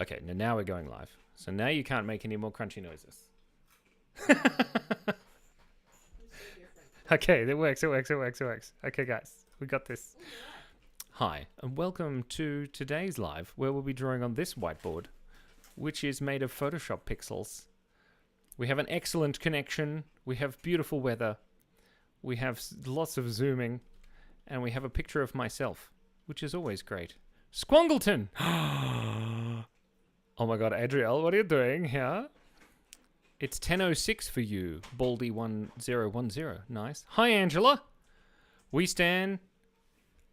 Okay, now we're going live. So now you can't make any more crunchy noises. Okay, it works. Okay, guys, we got this. Hi, and welcome to today's live, where we'll be drawing on this whiteboard, which is made of Photoshop pixels. We have an excellent connection, we have beautiful weather, we have lots of zooming, and we have a picture of myself, which is always great. Squangleton! Oh my god, Adriel, what are you doing here? It's 10:06 for you, Baldy1010. Nice. Hi, Angela. We stand.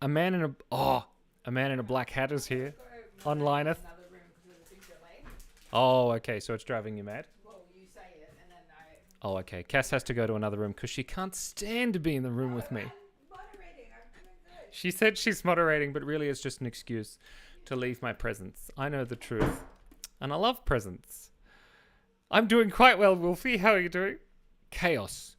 A man in a black hat is here. Onlineth. Oh, okay. So it's driving you mad. Well, you say it, and then I. Oh, okay. Cass has to go to another room because she can't stand to be in the room with me. I'm moderating. I'm doing good. She said she's moderating, but really it's just an excuse to leave my presence. I know the truth, and I love presents. I'm doing quite well, Wolfie. How are you doing? Chaos.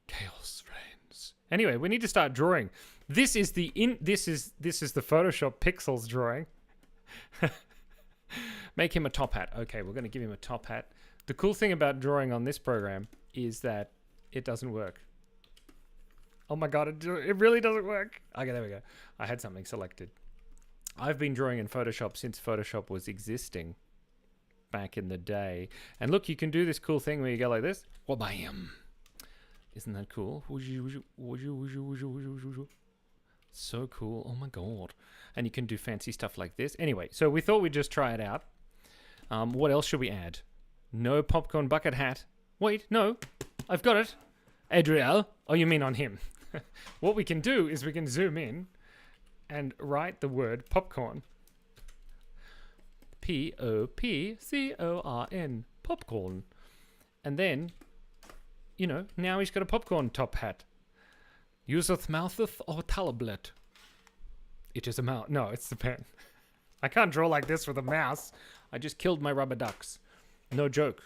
Chaos reigns. Anyway, we need to start drawing. This is the Photoshop pixels drawing. Make him a top hat. Okay, we're going to give him a top hat. The cool thing about drawing on this program is that it doesn't work. Oh my god, it really doesn't work. Okay, there we go. I had something selected. I've been drawing in Photoshop since Photoshop was existing back in the day. And look, you can do this cool thing where you go like this. Wha-bam. Isn't that cool? So cool. Oh my god. And you can do fancy stuff like this. Anyway, so we thought we'd just try it out. What else should we add? No popcorn bucket hat. Wait, no. I've got it. Adriel. Oh, you mean on him. What we can do is we can zoom in and write the word popcorn. Popcorn. Popcorn. And then, you know, now he's got a popcorn top hat. Useth moutheth or tablet. It is a mouse. No, it's the pen. I can't draw like this with a mouse. I just killed my rubber ducks. No joke.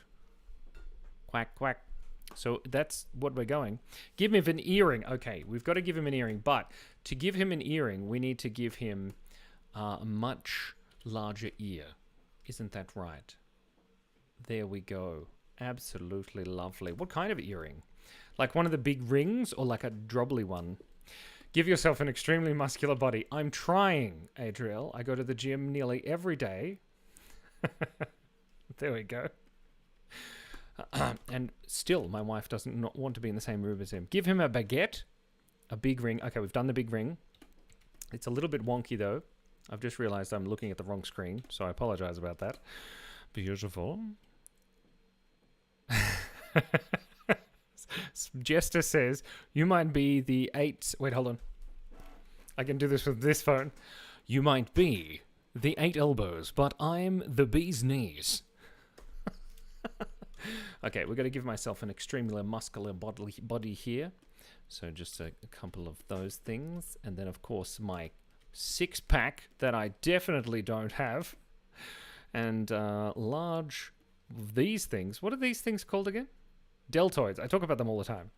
Quack, quack. So that's what we're going. Give him an earring. Okay, we've got to give him an earring. But to give him an earring, we need to give him a much larger ear. Isn't that right? There we go. Absolutely lovely. What kind of earring? Like one of the big rings or like a drobbly one? Give yourself an extremely muscular body. I'm trying, Adriel. I go to the gym nearly every day. There we go. And still, my wife doesn't not want to be in the same room as him. Give him a baguette. A big ring. Okay, we've done the big ring. It's a little bit wonky, though. I've just realized I'm looking at the wrong screen, so I apologize about that. Beautiful. Jester says, you might be the 8... Wait, hold on. I can do this with this phone. You might be the 8 elbows, but I'm the bee's knees. Okay, we're going to give myself an extremely muscular body here. So just a couple of those things. And then, of course, my six-pack that I definitely don't have. And large... These things. What are these things called again? Deltoids. I talk about them all the time.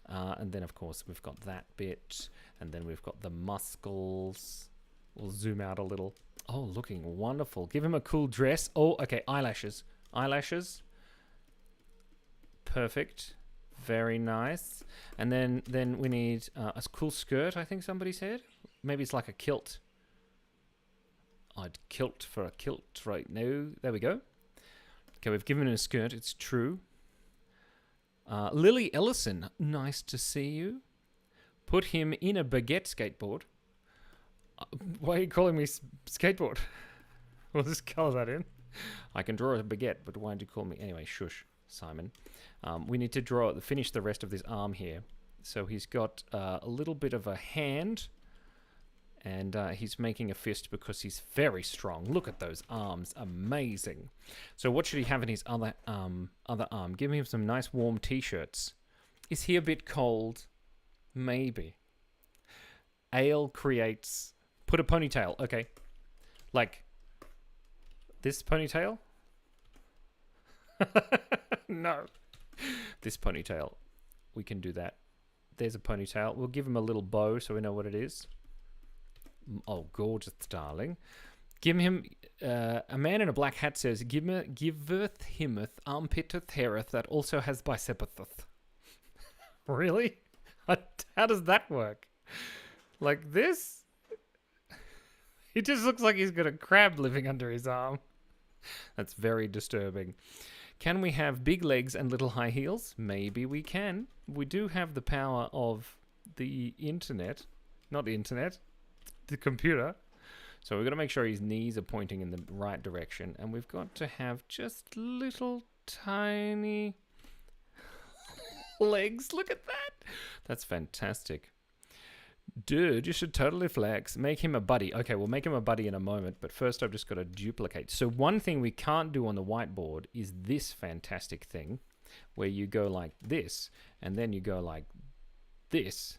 And then, of course, we've got that bit. And then we've got the muscles. We'll zoom out a little. Oh, looking wonderful. Give him a cool dress. Oh, okay. Eyelashes. Eyelashes. Perfect. Very nice. And then we need a cool skirt, I think somebody said. Maybe it's like a kilt. I'd kilt for a kilt right now. There we go. Okay, we've given him a skirt. It's true. Lily Ellison, nice to see you. Put him in a baguette skateboard. Why are you calling me skateboard? We'll just color that in. I can draw a baguette, but why did you call me? Anyway, shush, Simon. We need to finish the rest of this arm here. So he's got a little bit of a hand. And he's making a fist because he's very strong. Look at those arms. Amazing. So what should he have in his other arm? Give him some nice warm t-shirts. Is he a bit cold? Maybe. Ale creates... Put a ponytail. Okay. Like this ponytail? No. This ponytail. We can do that. There's a ponytail. We'll give him a little bow so we know what it is. Oh, gorgeous, darling. Give him A man in a black hat says, "Giveth himeth armpiteth haireth that also has bicepitheth." Really? How does that work? Like this? He just looks like he's got a crab living under his arm. That's very disturbing. Can we have big legs and little high heels? Maybe we can. We do have the power of the internet. Not the internet. The computer. So we've got to make sure his knees are pointing in the right direction. And we've got to have just little tiny legs. Look at that. That's fantastic. Dude, you should totally flex. Make him a buddy. Okay, we'll make him a buddy in a moment. But first I've just got to duplicate. So one thing we can't do on the whiteboard is this fantastic thing. Where you go like this. And then you go like this.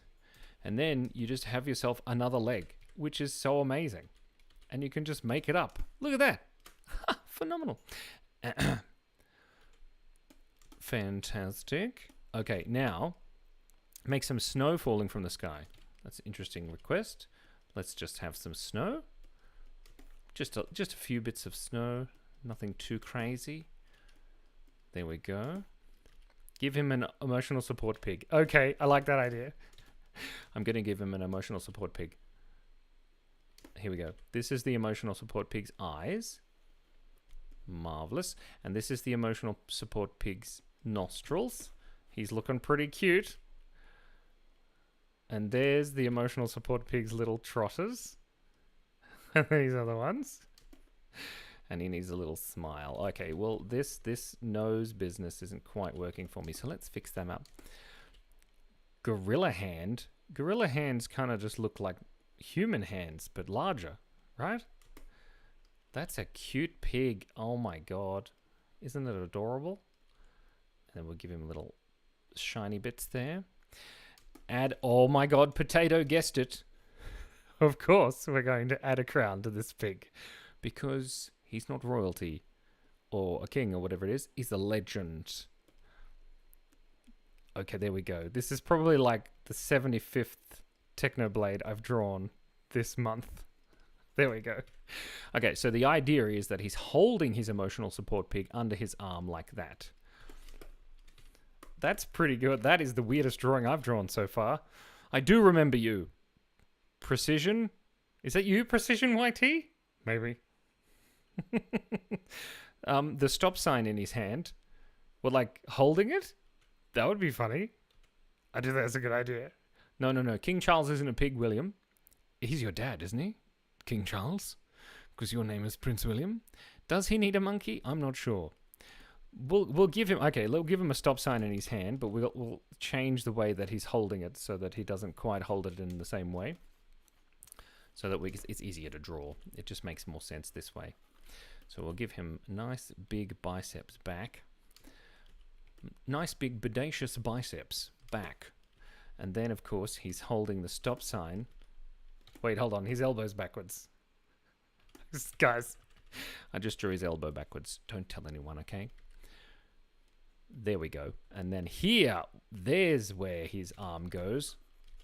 And then you just have yourself another leg. Which is so amazing. And you can just make it up. Look at that. Phenomenal. Fantastic. Okay, now make some snow falling from the sky. That's an interesting request. Let's just have some snow. Just a few bits of snow. Nothing too crazy. There we go. Give him an emotional support pig. Okay, I like that idea. I'm going to give him an emotional support pig. Here we go. This is the emotional support pig's eyes. Marvelous. And this is the emotional support pig's nostrils. He's looking pretty cute. And there's the emotional support pig's little trotters. And these other ones. And he needs a little smile. Okay, well, this nose business isn't quite working for me, so let's fix them up. Gorilla hand. Gorilla hands kind of just look like human hands, but larger, right? That's a cute pig. Oh my god. Isn't it adorable? And then we'll give him little shiny bits there. Add, oh my god, potato guessed it. Of course, we're going to add a crown to this pig. Because he's not royalty, or a king, or whatever it is. He's a legend. Okay, there we go. This is probably like the 75th Technoblade I've drawn this month. There we go. Okay, so the idea is that he's holding his emotional support pig under his arm like that. That's pretty good. That is the weirdest drawing I've drawn so far. I do remember you. Precision? Is that you, Precision YT? Maybe. The stop sign in his hand. Well, like, holding it? That would be funny. I do think that's a good idea. No. King Charles isn't a pig, William. He's your dad, isn't he? King Charles? Because your name is Prince William. Does he need a monkey? I'm not sure. We'll give him... Okay, we'll give him a stop sign in his hand, but we'll change the way that he's holding it so that he doesn't quite hold it in the same way. So that it's easier to draw. It just makes more sense this way. So we'll give him nice big biceps back. Nice big bodacious biceps back. And then, of course, he's holding the stop sign. Wait, hold on. His elbow's backwards. Guys, I just drew his elbow backwards. Don't tell anyone, okay? There we go. And then here, there's where his arm goes.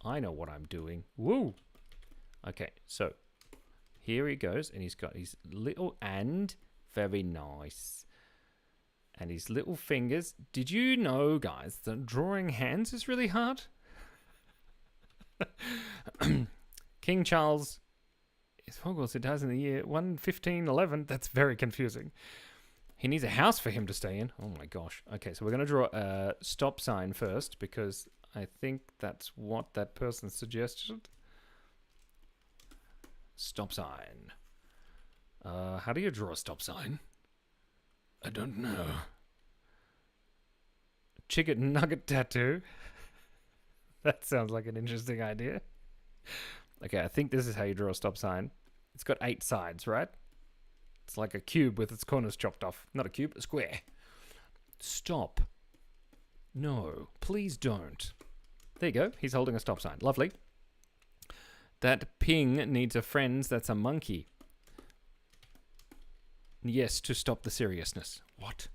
I know what I'm doing. Woo! Okay, so here he goes. And he's got his little... And very nice. And his little fingers. Did you know, guys, that drawing hands is really hard? King Charles is Hogwarts. It dies in the year 11511. That's very confusing. He needs a house for him to stay in. Oh my gosh. Okay, so we're going to draw a stop sign first because I think that's what that person suggested. Stop sign. How do you draw a stop sign? I don't know. Chicken nugget tattoo. That sounds like an interesting idea. Okay, I think this is how you draw a stop sign. It's got 8 sides, right? It's like a cube with its corners chopped off. Not a cube, a square. Stop. No, please don't. There you go. He's holding a stop sign. Lovely. That ping needs a friend that's a monkey. Yes, to stop the seriousness. What?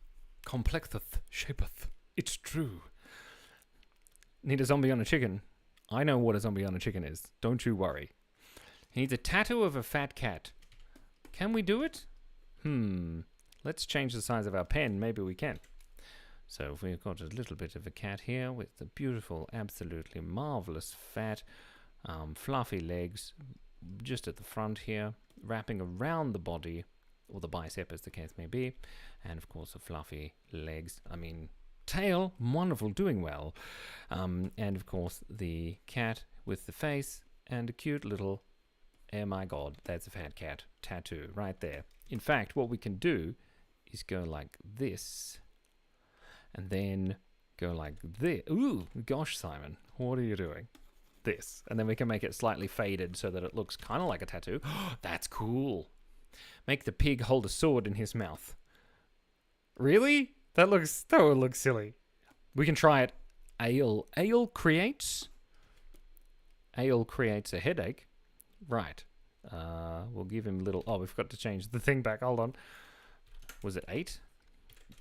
Complexeth, shapeth. It's true. Need a zombie on a chicken. I know what a zombie on a chicken is. Don't you worry. He needs a tattoo of a fat cat. Can we do it? Let's change the size of our pen. Maybe we can. So if we've got a little bit of a cat here with the beautiful, absolutely marvelous, fat, fluffy legs just at the front here, wrapping around the body, or the bicep as the case may be, and of course the fluffy legs, tail, wonderful, doing well, and of course the cat with the face and a cute little, oh my god, that's a fat cat tattoo right there. In fact, what we can do is go like this, and then go like this. Ooh, gosh, Simon, what are you doing? This. And then we can make it slightly faded so that it looks kind of like a tattoo. That's cool. Make the pig hold a sword in his mouth. Really? That would look silly. We can try it. Ale creates a headache. Right. We'll give him a little... Oh, we've got to change the thing back. Hold on. Was it 8?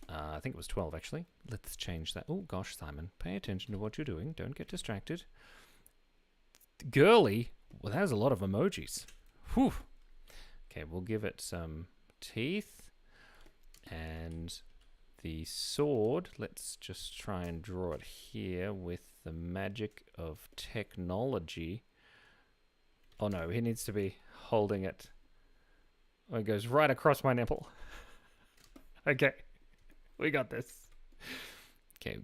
I think it was 12, actually. Let's change that. Oh, gosh, Simon. Pay attention to what you're doing. Don't get distracted. Girly. Well, that was a lot of emojis. Whew. Okay, we'll give it some teeth. And the sword. Let's just try and draw it here with the magic of technology. Oh, no. He needs to be holding it. Oh, it goes right across my nipple. Okay. We got this. Okay,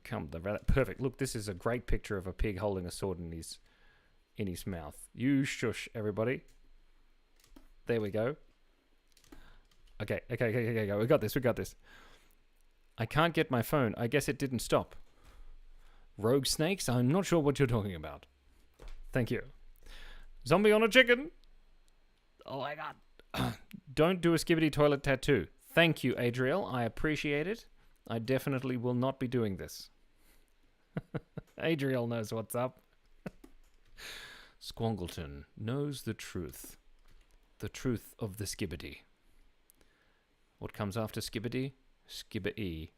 perfect. Look, this is a great picture of a pig holding a sword in his mouth. You shush, everybody. There we go. Okay. We got this. I can't get my phone. I guess it didn't stop. Rogue snakes? I'm not sure what you're talking about. Thank you. Zombie on a chicken. Oh my god. Don't do a skibbity toilet tattoo. Thank you, Adriel. I appreciate it. I definitely will not be doing this. Adriel knows what's up. Squongleton knows the truth. The truth of the skibbity. What comes after skibbity? Skibba-E.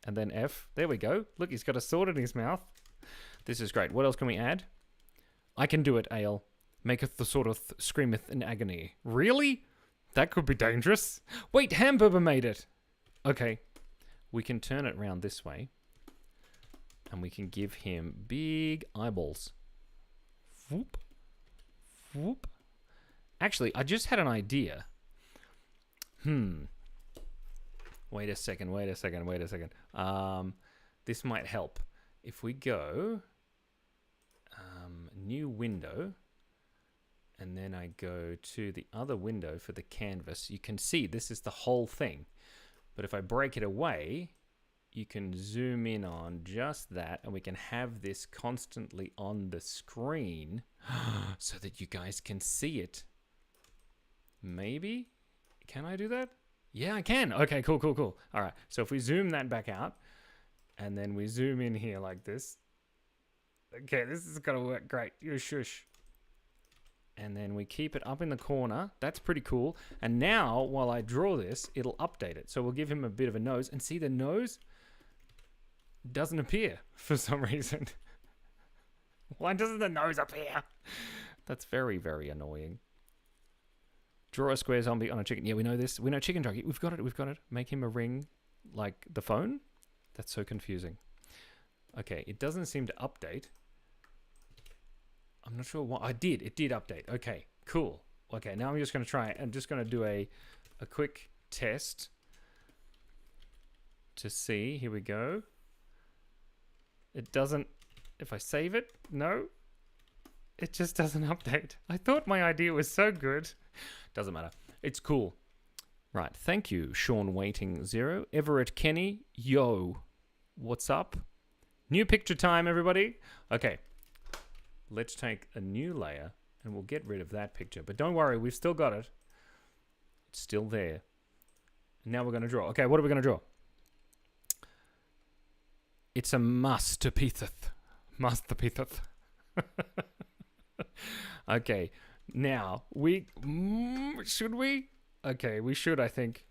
And then F. There we go. Look, he's got a sword in his mouth. This is great. What else can we add? I can do it, Ale. Maketh the sort of screameth in agony. Really? That could be dangerous. Wait, Hamburger made it. Okay. We can turn it around this way. And we can give him big eyeballs. Whoop. Whoop. Actually, I just had an idea. Wait a second. This might help. If we go new window, and then I go to the other window for the canvas, you can see this is the whole thing. But if I break it away, you can zoom in on just that, and we can have this constantly on the screen so that you guys can see it. Maybe? Can I do that? Yeah, I can. Okay, cool. All right, so if we zoom that back out, and then we zoom in here like this. Okay, this is going to work great. You shush. And then we keep it up in the corner. That's pretty cool. And now, while I draw this, it'll update it. So we'll give him a bit of a nose. And see, the nose doesn't appear for some reason. Why doesn't the nose appear? That's very, very annoying. Draw a square zombie on a chicken. Yeah, we know this. We know chicken jockey. We've got it. Make him a ring like the phone. That's so confusing. Okay, it doesn't seem to update. I'm not sure what I did. It did update. Okay, cool. Okay, now I'm just going to try it. I'm just going to do a quick test to see. Here we go. It doesn't... If I save it, no. It just doesn't update. I thought my idea was so good. Doesn't matter. It's cool. Right, thank you, Sean Waiting 0. Everett Kenny, yo. What's up? New picture time, everybody. Okay. Let's take a new layer and we'll get rid of that picture. But don't worry, we've still got it. It's still there. Now we're going to draw. Okay, what are we going to draw? It's a masterpiece. Masterpiece. Okay, now we... should we? Okay, we should, I think.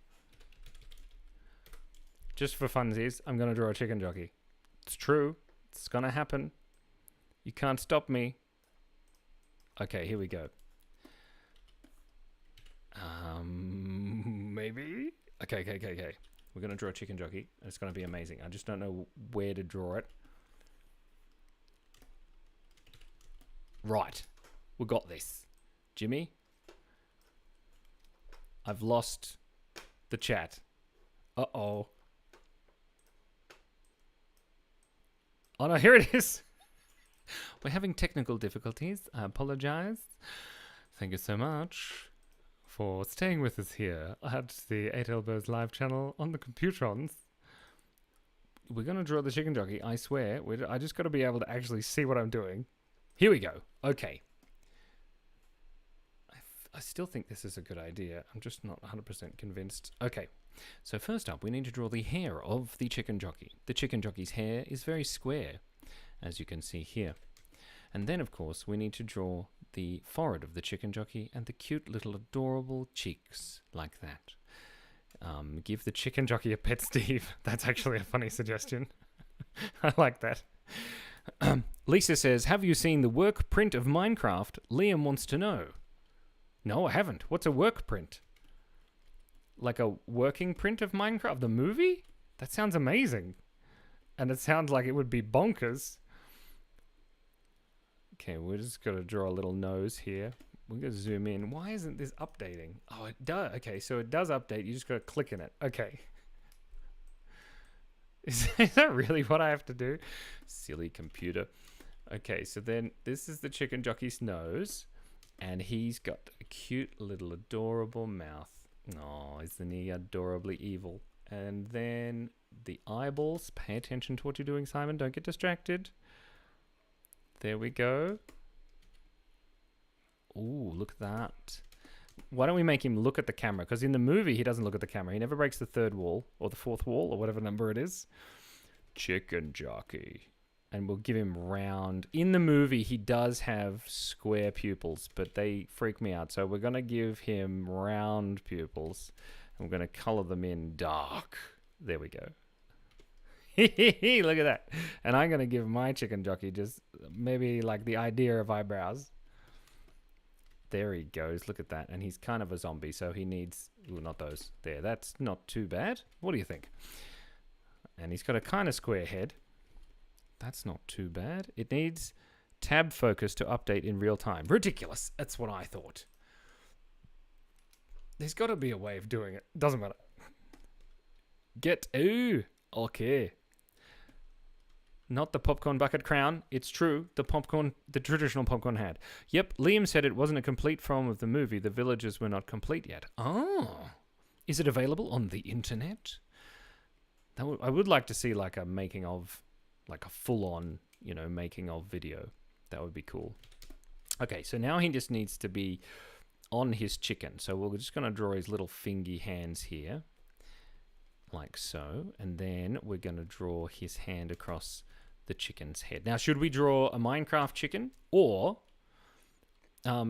Just for funsies, I'm going to draw a chicken jockey. It's true. It's going to happen. You can't stop me. Okay, here we go. maybe. Okay. We're going to draw a chicken jockey. It's going to be amazing. I just don't know where to draw it. Right. We got this. Jimmy? I've lost the chat. Uh-oh. Oh no, here it is. We're having technical difficulties. I apologize. Thank you so much for staying with us here at the 8elbows live channel on the Computrons. We're going to draw the chicken jockey, I swear. I just got to be able to actually see what I'm doing. Here we go. Okay. I still think this is a good idea. I'm just not 100% convinced. Okay. So first up, we need to draw the hair of the chicken jockey. The chicken jockey's hair is very square, as you can see here. And then, of course, we need to draw the forehead of the chicken jockey and the cute little adorable cheeks, like that. Give the chicken jockey a pet Steve. That's actually a funny suggestion. I like that. Lisa says, have you seen the work print of Minecraft? Liam wants to know. No, I haven't. What's a work print? Like a working print of Minecraft? The movie? That sounds amazing. And it sounds like it would be bonkers. Okay, we're just going to draw a little nose here. We're going to zoom in. Why isn't this updating? Oh, it does. Okay, so it does update. You just got to click in it. Okay. Is that really what I have to do? Silly computer. Okay, so then this is the chicken jockey's nose. And he's got a cute little adorable mouth. Oh, isn't he adorably evil? And then the eyeballs. Pay attention to what you're doing, Simon. Don't get distracted. There we go. Ooh, look at that. Why don't we make him look at the camera? Because in the movie, he doesn't look at the camera. He never breaks the third wall or the fourth wall or whatever number it is. Chicken jockey. And we'll give him round. In the movie, he does have square pupils, but they freak me out. So we're going to give him round pupils. And we're going to color them in dark. There we go. Look at that. And I'm going to give my chicken jockey just maybe like the idea of eyebrows. There he goes. Look at that. And he's kind of a zombie, so he needs... Ooh, not those. There, that's not too bad. What do you think? And he's got a kind of square head. That's not too bad. It needs tab focus to update in real time. Ridiculous. That's what I thought. There's got to be a way of doing it. Doesn't matter. Ooh. Okay. Not the popcorn bucket crown. It's true. The traditional popcorn hat. Yep. Liam said it wasn't a complete film of the movie. The villages were not complete yet. Oh. Is it available on the internet? I would like to see like a making of, like a full-on, making of video. That would be cool. Okay, so now he just needs to be on his chicken. So we're just going to draw his little fingy hands here, like so. And then we're going to draw his hand across the chicken's head. Now, should we draw a Minecraft chicken? Or,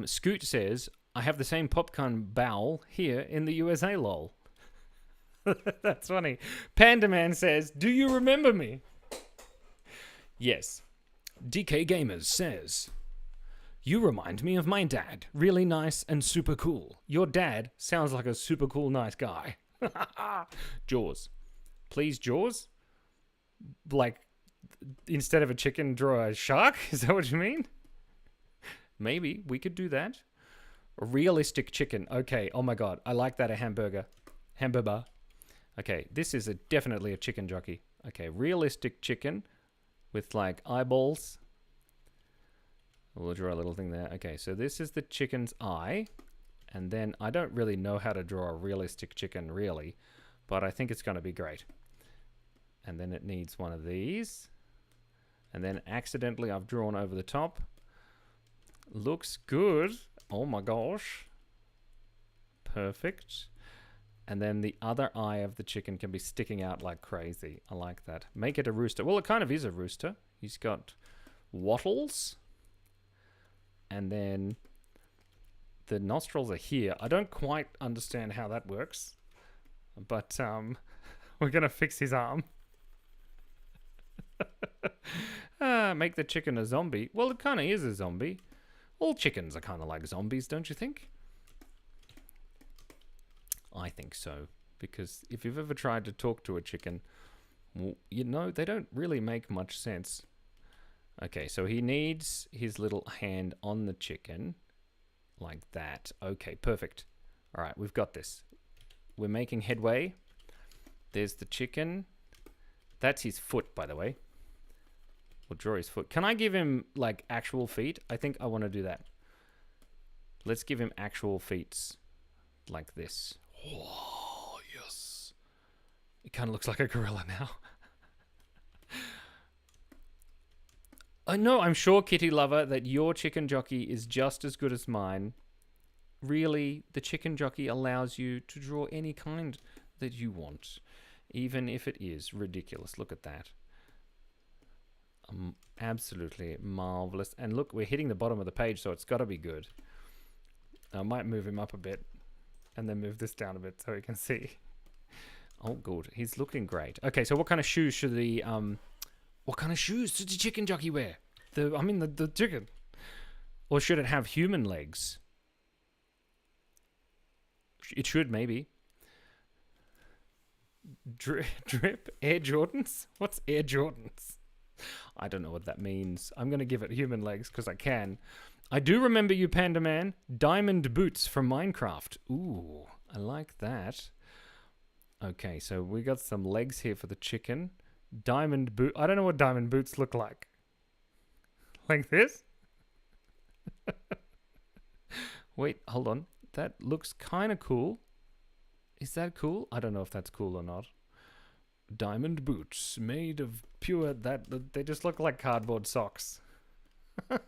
Scoot says, I have the same popcorn bowl here in the USA, lol. That's funny. Panda Man says, do you remember me? Yes. DK Gamers says, you remind me of my dad. Really nice and super cool. Your dad sounds like a super cool, nice guy. Jaws. Please, Jaws? Like, instead of a chicken, draw a shark? Is that what you mean? Maybe. We could do that. A realistic chicken. Okay. Oh my god. I like that. A hamburger. Hamburger. Okay. This is definitely a chicken jockey. Okay. Realistic chicken. With like eyeballs. We'll draw a little thing there. Okay, so this is the chicken's eye. And then I don't really know how to draw a realistic chicken, really. But I think it's going to be great. And then it needs one of these. And then accidentally I've drawn over the top. Looks good. Oh my gosh. Perfect. And then the other eye of the chicken can be sticking out like crazy. I like that. Make it a rooster. Well, it kind of is a rooster. He's got wattles. And then the nostrils are here. I don't quite understand how that works. But we're going to fix his arm. Make the chicken a zombie. Well, it kind of is a zombie. All chickens are kind of like zombies, don't you think? I think so. Because if you've ever tried to talk to a chicken, well, you know, they don't really make much sense. Okay, so he needs his little hand on the chicken. Like that. Okay, perfect. All right, we've got this. We're making headway. There's the chicken. That's his foot, by the way. We'll draw his foot. Can I give him, like, actual feet? I think I want to do that. Let's give him actual feet. Like this. Oh, yes. It kind of looks like a gorilla now. I know, I'm sure, Kitty Lover, that your chicken jockey is just as good as mine. Really, the chicken jockey allows you to draw any kind that you want, even if it is ridiculous. Look at that. Absolutely marvelous. And look, we're hitting the bottom of the page, so it's got to be good. I might move him up a bit and then move this down a bit so you can see. Oh, good. He's looking great. Okay, so what kind of shoes should the what kind of shoes should the chicken jockey wear? The chicken. Or should it have human legs? It should, maybe. Drip Air Jordans? What's Air Jordans? I don't know what that means. I'm going to give it human legs because I can. I do remember you, Panda Man. Diamond boots from Minecraft. Ooh, I like that. Okay, so we got some legs here for the chicken. Diamond boot. I don't know what diamond boots look like. Like this? Wait, hold on. That looks kind of cool. Is that cool? I don't know if that's cool or not. Diamond boots made of pure... They just look like cardboard socks. Oh,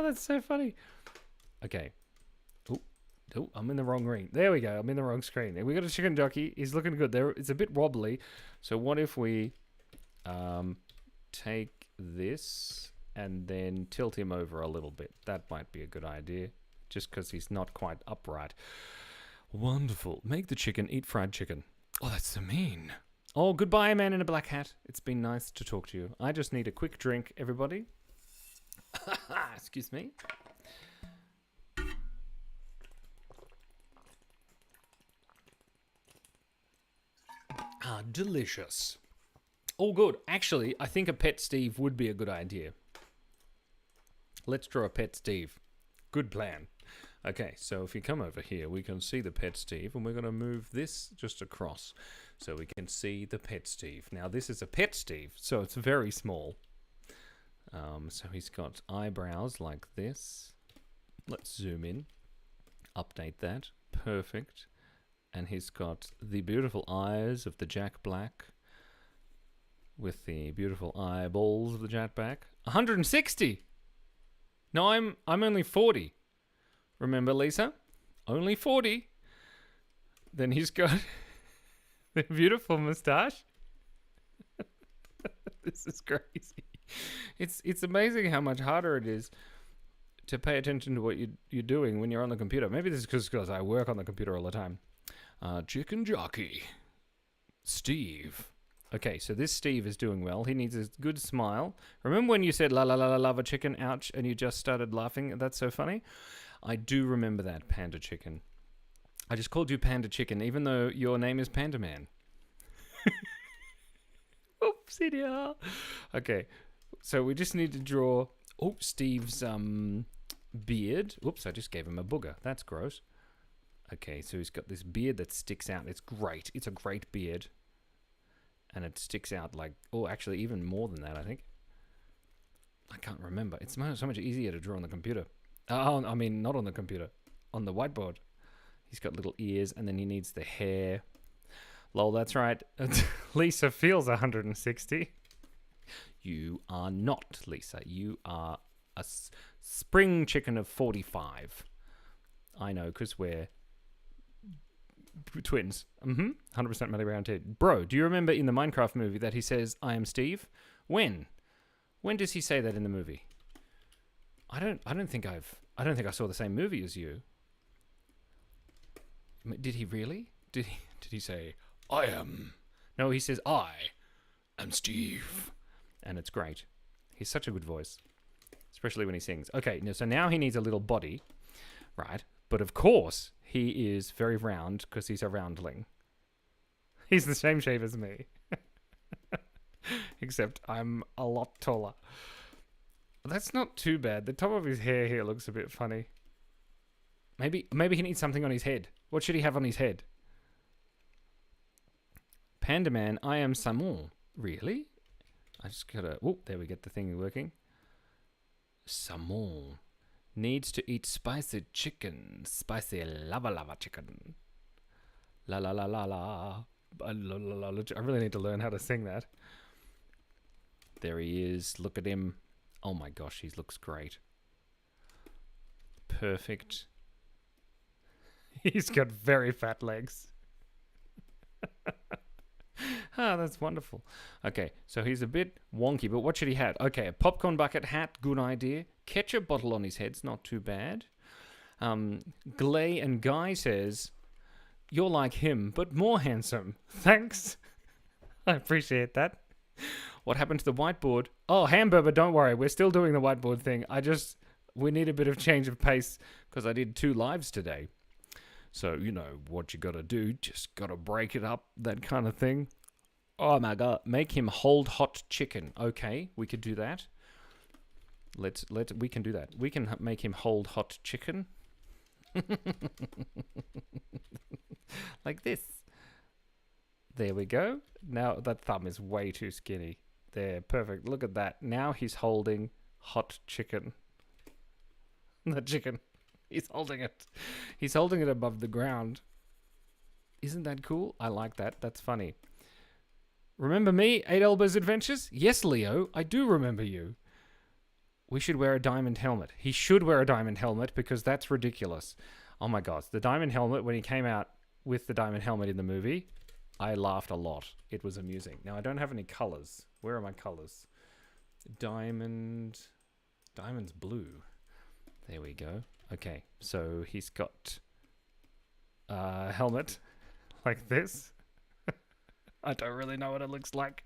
that's so funny. Okay. Oh, I'm in the wrong ring. There we go. I'm in the wrong screen. We got a chicken jockey. He's looking good there. It's a bit wobbly. So what if we take this and then tilt him over a little bit? That might be a good idea. Just because he's not quite upright. Wonderful. Make the chicken eat fried chicken. Oh, that's so mean. Oh, goodbye, man in a black hat. It's been nice to talk to you. I just need a quick drink, everybody. Excuse me. Ah, delicious. Oh, good. Actually, I think a pet Steve would be a good idea. Let's draw a pet Steve. Good plan. Okay, so if you come over here, we can see the pet Steve, and we're going to move this just across so we can see the pet Steve. Now, this is a pet Steve, so it's very small. So he's got eyebrows like this. Let's zoom in. Update that. Perfect. And he's got the beautiful eyes of the Jack Black with the beautiful eyeballs of the Jack Black. 160! No, I'm only 40. Remember, Lisa? Only 40. Then he's got the beautiful moustache. This is crazy. It's amazing how much harder it is to pay attention to what you're doing when you're on the computer. Maybe this is because I work on the computer all the time. Chicken jockey. Steve. Okay, so this Steve is doing well. He needs a good smile. Remember when you said, la la la la, love a chicken, ouch, and you just started laughing? That's so funny. I do remember that, Panda Chicken. I just called you Panda Chicken, even though your name is Panda Man. Oopsie dear. Okay, so we just need to draw Steve's beard. Oops, I just gave him a booger. That's gross. Okay, so he's got this beard that sticks out. It's great. It's a great beard. And it sticks out like, actually even more than that, I think. I can't remember. It's so much easier to draw on the computer. I mean, not on the computer. On the whiteboard. He's got little ears, and then he needs the hair. Lol, that's right. Lisa feels 160. You are not, Lisa. You are a spring chicken of 45. I know, because we're twins. 100% Melly Round Ted. Bro, do you remember in the Minecraft movie that he says, I am Steve? When? When does he say that in the movie? I don't think I saw the same movie as you. Did he really? Did he say, I am? No, he says, I am Steve. And it's great. He's such a good voice. Especially when he sings. Okay, so now he needs a little body. Right. But of course, he is very round because he's a roundling. He's the same shape as me. Except I'm a lot taller. That's not too bad. The top of his hair here looks a bit funny. Maybe he needs something on his head. What should he have on his head? Panda Man, I am Samon. Really? I just gotta... Oh, there we get the thing working. Samon needs to eat spicy chicken. Spicy lava chicken. La la la la la. I really need to learn how to sing that. There he is. Look at him. Oh my gosh, he looks great. Perfect. He's got very fat legs. Ah, that's wonderful. Okay, so he's a bit wonky, but what should he have? Okay, a popcorn bucket hat, good idea. Ketchup bottle on his head's not too bad. Glay and Guy says, you're like him, but more handsome. Thanks. I appreciate that. What happened to the whiteboard? Oh, Hamburger, don't worry. We're still doing the whiteboard thing. We need a bit of change of pace because I did 2 lives today. So, you know, what you got to do, just got to break it up, that kind of thing. Oh my God, make him hold hot chicken. Okay, we could do that. We can do that. We can make him hold hot chicken. Like this. There we go. Now that thumb is way too skinny. There, perfect. Look at that. Now he's holding hot chicken. The chicken. He's holding it. He's holding it above the ground. Isn't that cool? I like that. That's funny. Remember me, 8elbows Adventures? Yes, Leo, I do remember you. We should wear a diamond helmet. He should wear a diamond helmet because that's ridiculous. Oh my gosh, the diamond helmet, when he came out with the diamond helmet in the movie, I laughed a lot. It was amusing. Now, I don't have any colors. Where are my colors? Diamond's blue. There we go. Okay, so he's got a helmet like this. I don't really know what it looks like,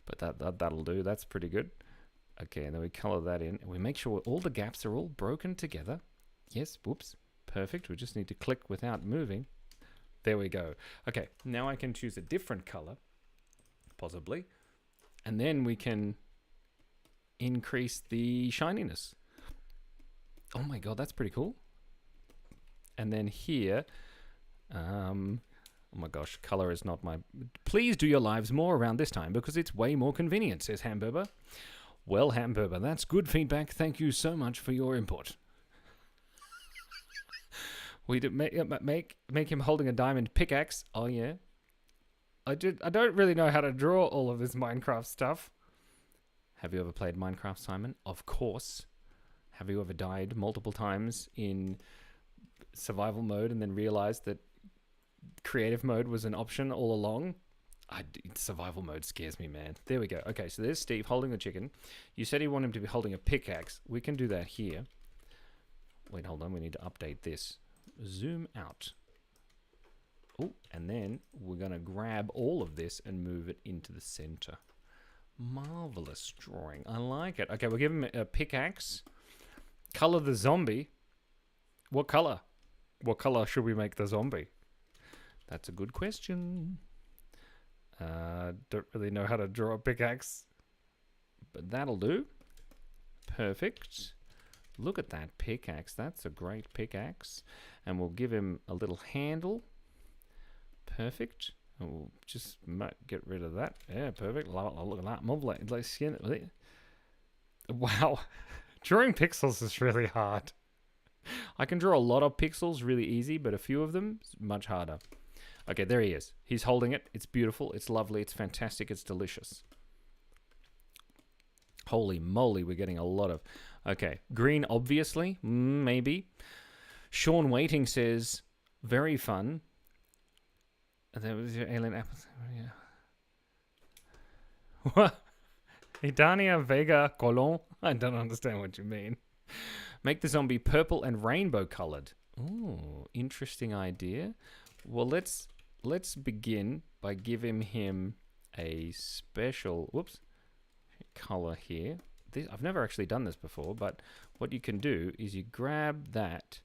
but that'll do. That's pretty good. Okay, and then we color that in. And we make sure all the gaps are all broken together. Yes, whoops. Perfect. We just need to click without moving. There we go. Okay, now I can choose a different color, possibly. And then we can increase the shininess. Oh my God, that's pretty cool. And then here, oh my gosh, color is not my... Please do your lives more around this time because it's way more convenient, says Hamburger. Well, Hamburger, that's good feedback. Thank you so much for your input. We did make him holding a diamond pickaxe. Oh, yeah. I don't really know how to draw all of this Minecraft stuff. Have you ever played Minecraft, Simon? Of course. Have you ever died multiple times in survival mode and then realized that creative mode was an option all along? Survival mode scares me, man. There we go. Okay, so there's Steve holding the chicken. You said you want him to be holding a pickaxe. We can do that here. Wait, hold on. We need to update this. Zoom out. Oh, and then we're going to grab all of this and move it into the center. Marvelous drawing. I like it. Okay, we'll give him a pickaxe. Color the zombie. What color? What color should we make the zombie? That's a good question. Don't really know how to draw a pickaxe, but that'll do. Perfect. Look at that pickaxe. That's a great pickaxe. And we'll give him a little handle. Perfect. And we'll just get rid of that. Yeah, perfect. Look at that. Lovely skin. Wow. Drawing pixels is really hard. I can draw a lot of pixels really easy, but a few of them is much harder. Okay, there he is. He's holding it. It's beautiful. It's lovely. It's fantastic. It's delicious. Holy moly, we're getting a lot of... Okay, green, obviously. Maybe. Sean Waiting says, very fun. And there was your alien apples. Yeah. What? Idania Vega Colon? I don't understand what you mean. Make the zombie purple and rainbow colored. Ooh, interesting idea. Well, let's begin by giving him a special color here. I've never actually done this before, but what you can do is you grab that,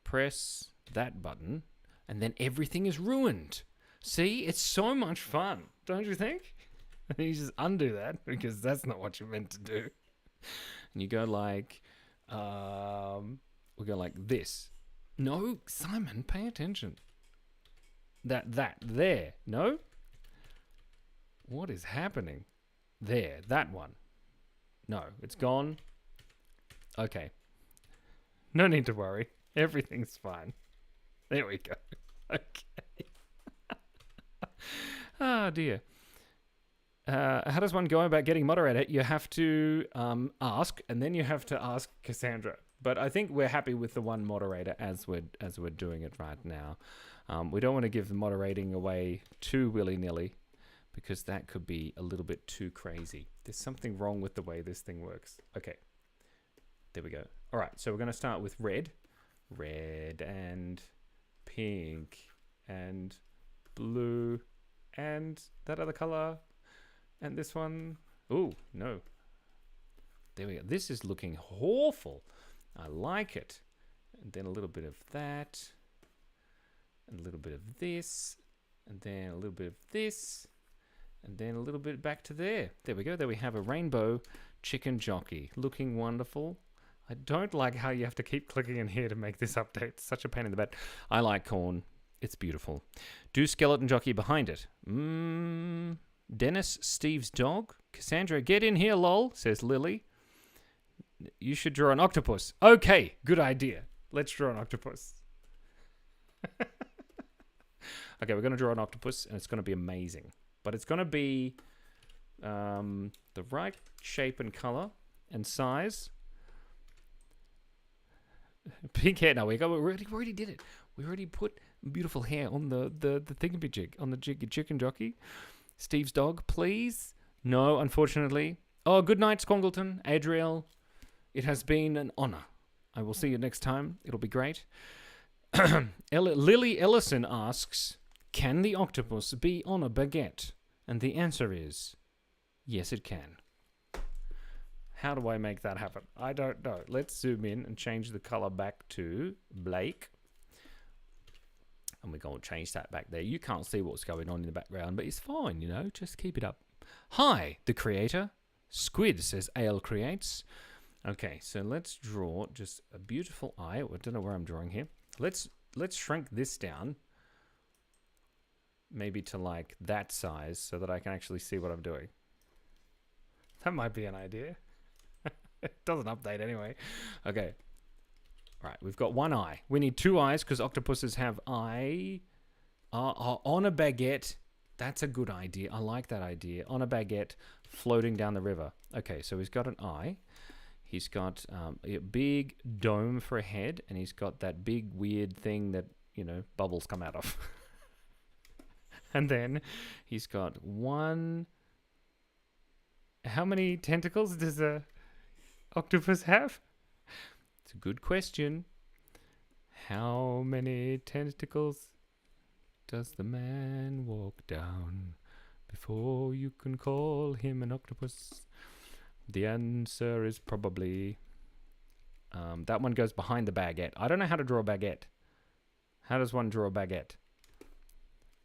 press that button, and then everything is ruined. See, it's so much fun, don't you think? And you just undo that because that's not what you meant to do. And you go like, we go like this. No, Simon, pay attention. There. No? What is happening? There, that one. No, it's gone. Okay. No need to worry. Everything's fine. There we go. Okay. Oh, dear. How does one go about getting moderator? You have to ask, and then you have to ask Cassandra. But I think we're happy with the one moderator as we're doing it right now. We don't want to give the moderating away too willy-nilly, because that could be a little bit too crazy. There's something wrong with the way this thing works. Okay. There we go. All right, so we're going to start with red. Red and pink and blue and that other color. And this one. Oh, no. There we go. This is looking awful. I like it. And then a little bit of that. And a little bit of this. And then a little bit of this. And then a little bit back to there. There we go. There we have a rainbow chicken jockey. Looking wonderful. I don't like how you have to keep clicking in here to make this update. It's such a pain in the butt. I like corn. It's beautiful. Do skeleton jockey behind it. Dennis, Steve's dog. Cassandra, get in here, lol, says Lily. You should draw an octopus. Okay, good idea. Let's draw an octopus. Okay, we're going to draw an octopus, and it's going to be amazing. But it's going to be the right shape and color and size. Pink hair. No, we already did it. We already put beautiful hair on the thingamajig, on the chicken jockey. Steve's dog, please. No, unfortunately. Oh, good night, Squongleton. Adriel, it has been an honor. I will see you next time. It'll be great. Lily Ellison asks, can the octopus be on a baguette? And the answer is, yes, it can. How do I make that happen? I don't know. Let's zoom in and change the color back to Blake. And we're going to change that back there. You can't see what's going on in the background, but it's fine, you know. Just keep it up. Hi, the creator. Squid, says AL Creates. Okay, so let's draw just a beautiful eye. I don't know where I'm drawing here. Let's shrink this down. Maybe to like that size so that I can actually see what I'm doing. That might be an idea. It doesn't update anyway. Okay. All right, we've got one eye. We need two eyes because octopuses have eye. On a baguette. That's a good idea. I like that idea. On a baguette floating down the river. Okay, so he's got an eye. He's got a big dome for a head. And he's got that big weird thing that, you know, bubbles come out of. And then he's got one... How many tentacles does a octopus have? It's a good question. How many tentacles does the man walk down before you can call him an octopus? The answer is probably... that one goes behind the baguette. I don't know how to draw a baguette. How does one draw a baguette?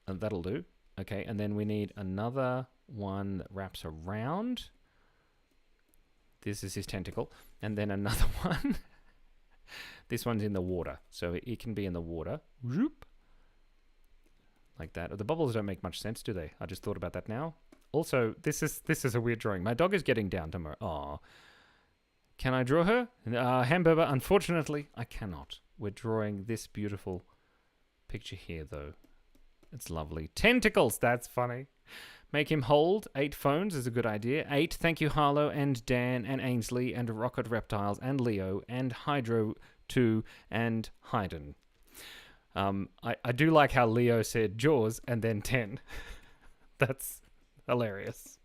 That'll do. Okay, and then we need another one that wraps around. This is his tentacle. And then another one. This one's in the water. So it can be in the water. Whoop. Like that. The bubbles don't make much sense, do they? I just thought about that now. Also, this is a weird drawing. My dog is getting down tomorrow. Aw. Can I draw her? Hamburger, unfortunately, I cannot. We're drawing this beautiful picture here, though. It's lovely. Tentacles, that's funny. Make him hold 8 phones is a good idea. 8, thank you, Harlow, and Dan, and Ainsley, and Rocket Reptiles, and Leo, and Hydro 2, and Haydn. I do like how Leo said Jaws, and then 10. That's hilarious.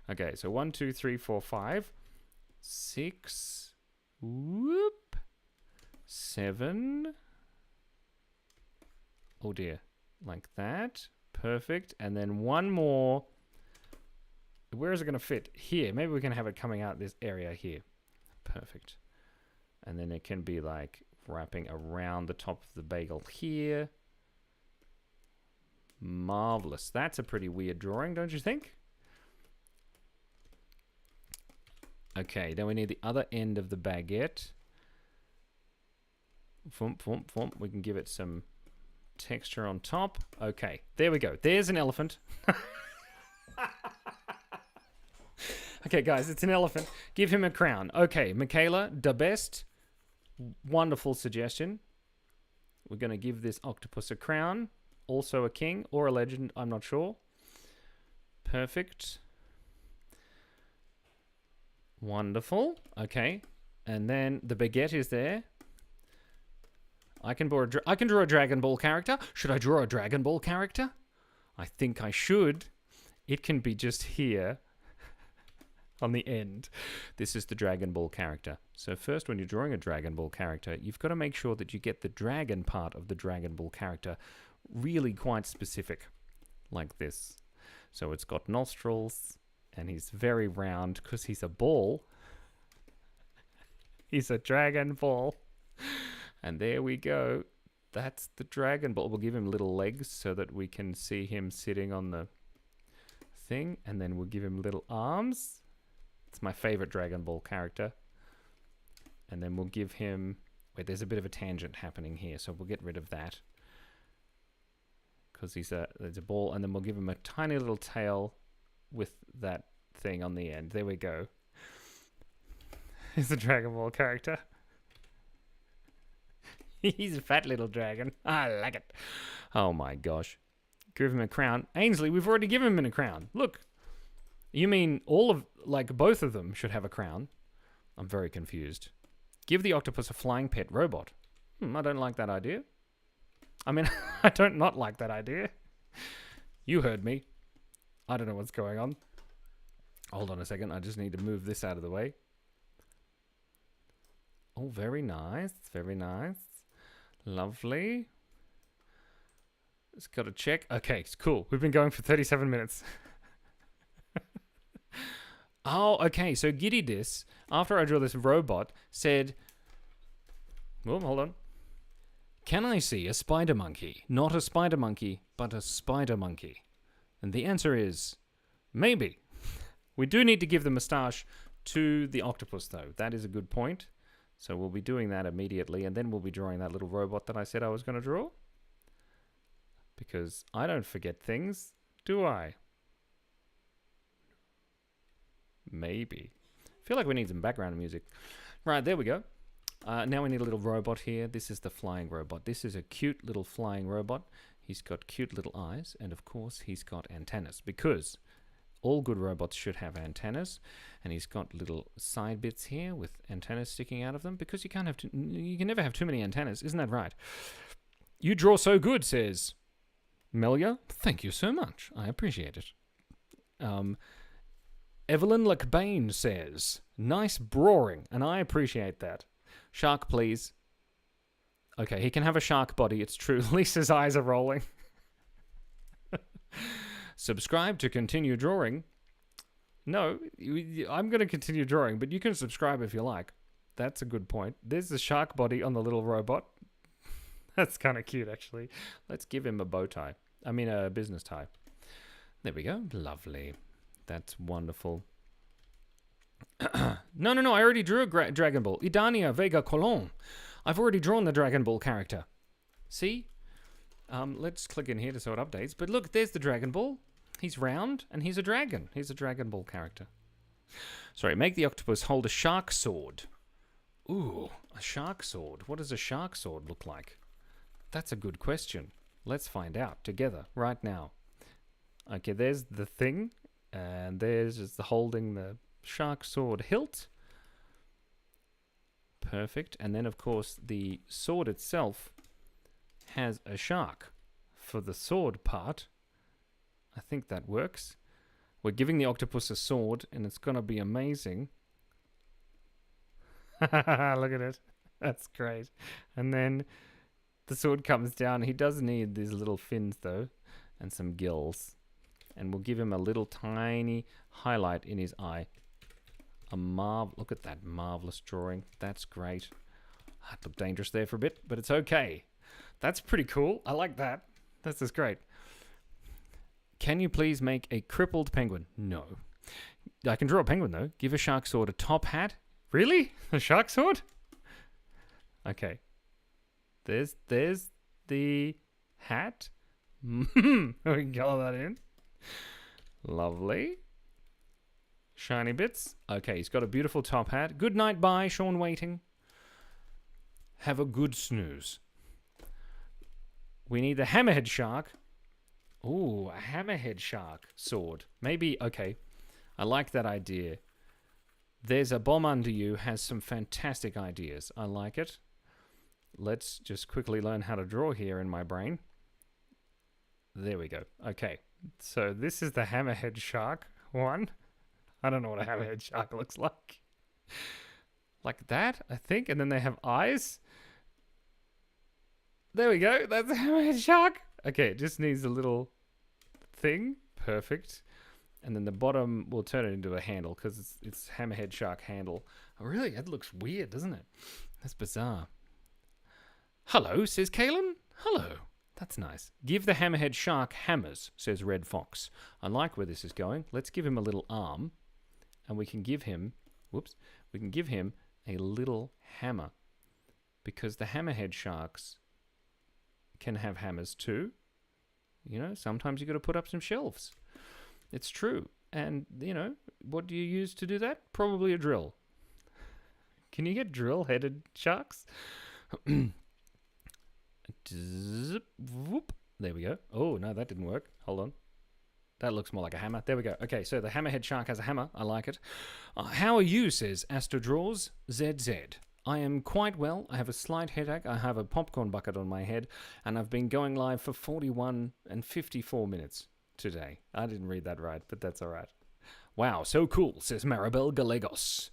Okay, so 1, 2, 3, 4, 5, 6, whoop, 7. Oh dear. Like that. Perfect. And then one more. Where is it going to fit? Here. Maybe we can have it coming out this area here. Perfect. And then it can be like Wrapping around the top of the bagel here. Marvelous. That's a pretty weird drawing, don't you think? Okay, then we need the other end of the baguette. Thump, thump, thump. We can give it some texture on top. Okay, there we go. There's an elephant. Okay, guys, it's an elephant. Give him a crown. Okay, Michaela, the best. Wonderful suggestion. We're going to give this octopus a crown. Also a king or a legend, I'm not sure. Perfect. Wonderful. Okay. And then the baguette is there. I can draw a Dragon Ball character. Should I draw a Dragon Ball character? I think I should. It can be just here on the end. This is the Dragon Ball character. So first, when you're drawing a Dragon Ball character, you've got to make sure that you get the dragon part of the Dragon Ball character really quite specific, like this. So it's got nostrils, and he's very round because he's a ball. He's a Dragon Ball. And there we go. That's the Dragon Ball. We'll give him little legs so that we can see him sitting on the thing. And then we'll give him little arms. It's my favorite Dragon Ball character. And then we'll give him... Wait, there's a bit of a tangent happening here, so we'll get rid of that. Because there's a ball, and then we'll give him a tiny little tail with that thing on the end. There we go. He's a Dragon Ball character. He's a fat little dragon. I like it. Oh my gosh. Give him a crown. Ainsley, we've already given him a crown. Look. You mean both of them should have a crown? I'm very confused. Give the octopus a flying pet robot. I don't like that idea. I mean, I don't not like that idea. You heard me. I don't know what's going on. Hold on a second. I just need to move this out of the way. Oh, very nice. Very nice. Lovely. Just got to check. Okay, it's cool. We've been going for 37 minutes. Oh, okay. So Giddy Dis, after I drew this robot, said... Well, hold on. Can I see a spider monkey? Not a spider monkey, but a spider monkey. And the answer is... maybe. We do need to give the moustache to the octopus, though. That is a good point. So we'll be doing that immediately, and then we'll be drawing that little robot that I said I was going to draw. Because I don't forget things, do I? Maybe. I feel like we need some background music. Right, there we go. Now we need a little robot here. This is the flying robot. This is a cute little flying robot. He's got cute little eyes, and of course he's got antennas, because all good robots should have antennas, and he's got little side bits here with antennas sticking out of them, because you can never have too many antennas, isn't that right? You draw so good, says Melia. Thank you so much. I appreciate it. Evelyn Lackbane says, nice drawing, and I appreciate that. Shark, please. Okay, he can have a shark body, it's true. Lisa's eyes are rolling. Subscribe to continue drawing. No, I'm going to continue drawing, but you can subscribe if you like. That's a good point. There's the shark body on the little robot. That's kind of cute, actually. Let's give him a bow tie. I mean, a business tie. There we go. Lovely. That's wonderful. No, I already drew a Dragon Ball. Idania Vega Colon. I've already drawn the Dragon Ball character. See? Let's click in here to so it updates. But look, there's the Dragon Ball. He's round, and he's a dragon. He's a Dragon Ball character. Sorry, make the octopus hold a shark sword. Ooh, a shark sword. What does a shark sword look like? That's a good question. Let's find out together right now. Okay, there's the thing, and there's just the holding the shark sword hilt. Perfect. And then, of course, the sword itself has a shark for the sword part. I think that works. We're giving the octopus a sword, and it's going to be amazing. Look at it. That's great. And then the sword comes down. He does need these little fins, though, and some gills. And we'll give him a little tiny highlight in his eye. Look at that marvelous drawing. That's great. That looked dangerous there for a bit, but it's okay. That's pretty cool. I like that. That's just great. Can you please make a crippled penguin? No. I can draw a penguin, though. Give a shark sword a top hat. Really? A shark sword? Okay. There's the hat. We can color that in. Lovely. Shiny bits. Okay, he's got a beautiful top hat. Good night, bye, Sean Waiting. Have a good snooze. We need the hammerhead shark. Ooh, a hammerhead shark sword. Maybe, okay. I like that idea. There's a bomb under you has some fantastic ideas. I like it. Let's just quickly learn how to draw here in my brain. There we go. Okay. So this is the hammerhead shark one. I don't know what a hammerhead shark looks like. Like that, I think. And then they have eyes. There we go. That's a hammerhead shark. Okay, it just needs a little thing. Perfect. And then the bottom, we'll turn it into a handle because it's hammerhead shark handle. Oh, really? That looks weird, doesn't it? That's bizarre. Hello, says Kalen. Hello. That's nice. Give the hammerhead shark hammers, says Red Fox. I like where this is going. Let's give him a little arm. And we can give him, we can give him a little hammer. Because the hammerhead sharks can have hammers too. You know, sometimes you got to put up some shelves. It's true. And, you know, what do you use to do that? Probably a drill. Can you get drill-headed sharks? Zip, whoop. There we go. Oh, no, that didn't work. Hold on. That looks more like a hammer. There we go. Okay, so the hammerhead shark has a hammer. I like it. How are you, says Astrodraws ZZ. I am quite well. I have a slight headache. I have a popcorn bucket on my head. And I've been going live for 41 and 54 minutes today. I didn't read that right, but that's all right. Wow, so cool, says Maribel Gallegos.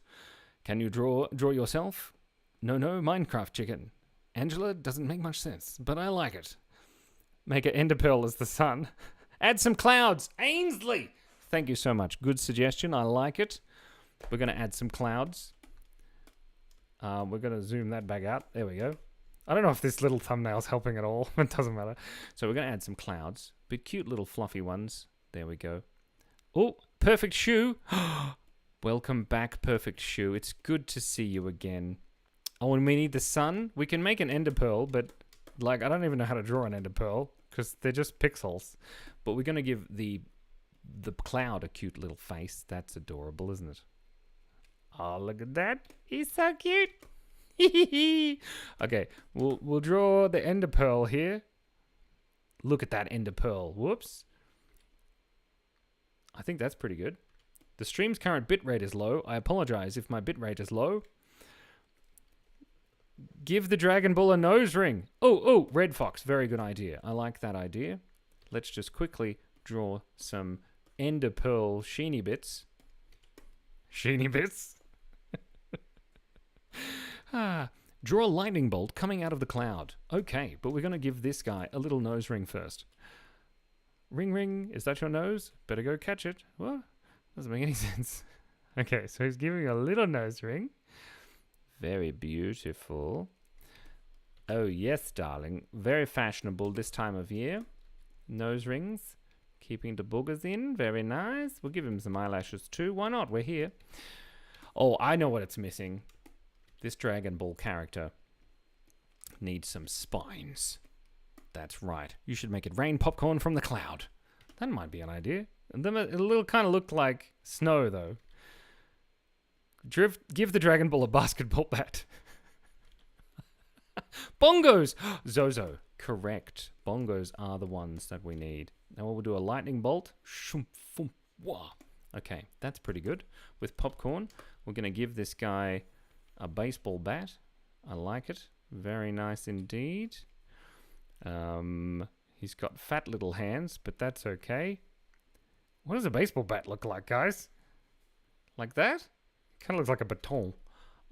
Can you draw yourself? No, Minecraft chicken. Angela, doesn't make much sense, but I like it. Make an ender pearl as the sun. Add some clouds. Ainsley! Thank you so much. Good suggestion. I like it. We're going to add some clouds. We're going to zoom that back out. There we go. I don't know if this little thumbnail's helping at all. It doesn't matter. So we're going to add some clouds. But cute little fluffy ones. There we go. Oh, Perfect Shoe. Welcome back, Perfect Shoe. It's good to see you again. Oh, and we need the sun. We can make an ender pearl, but like I don't even know how to draw an ender pearl because they're just pixels. But we're going to give the cloud a cute little face. That's adorable, isn't it? Oh, look at that. He's so cute. Okay, we'll draw the ender pearl here. Look at that ender pearl. Whoops. I think that's pretty good. The stream's current bitrate is low. I apologize if my bitrate is low. Give the Dragon Ball a nose ring. Oh, Red Fox. Very good idea. I like that idea. Let's just quickly draw some ender pearl sheeny bits. Sheeny bits? Draw a lightning bolt coming out of the cloud. Okay, but we're going to give this guy a little nose ring first. Ring, ring. Is that your nose? Better go catch it. What? Doesn't make any sense. Okay, so he's giving a little nose ring. Very beautiful. Oh, yes, darling. Very fashionable this time of year. Nose rings. Keeping the boogers in. Very nice. We'll give him some eyelashes too. Why not? We're here. Oh, I know what it's missing. This Dragon Ball character needs some spines. That's right. You should make it rain popcorn from the cloud. That might be an idea. And then it'll kind of look like snow, though. Give the Dragon Ball a basketball bat. Bongos! Zozo. Correct. Bongos are the ones that we need. Now we'll do a lightning bolt. Okay, that's pretty good. With popcorn, we're going to give this guy a baseball bat. I like it. Very nice indeed. He's got fat little hands, but that's okay. What does a baseball bat look like, guys? Like that? Kind of looks like a baton.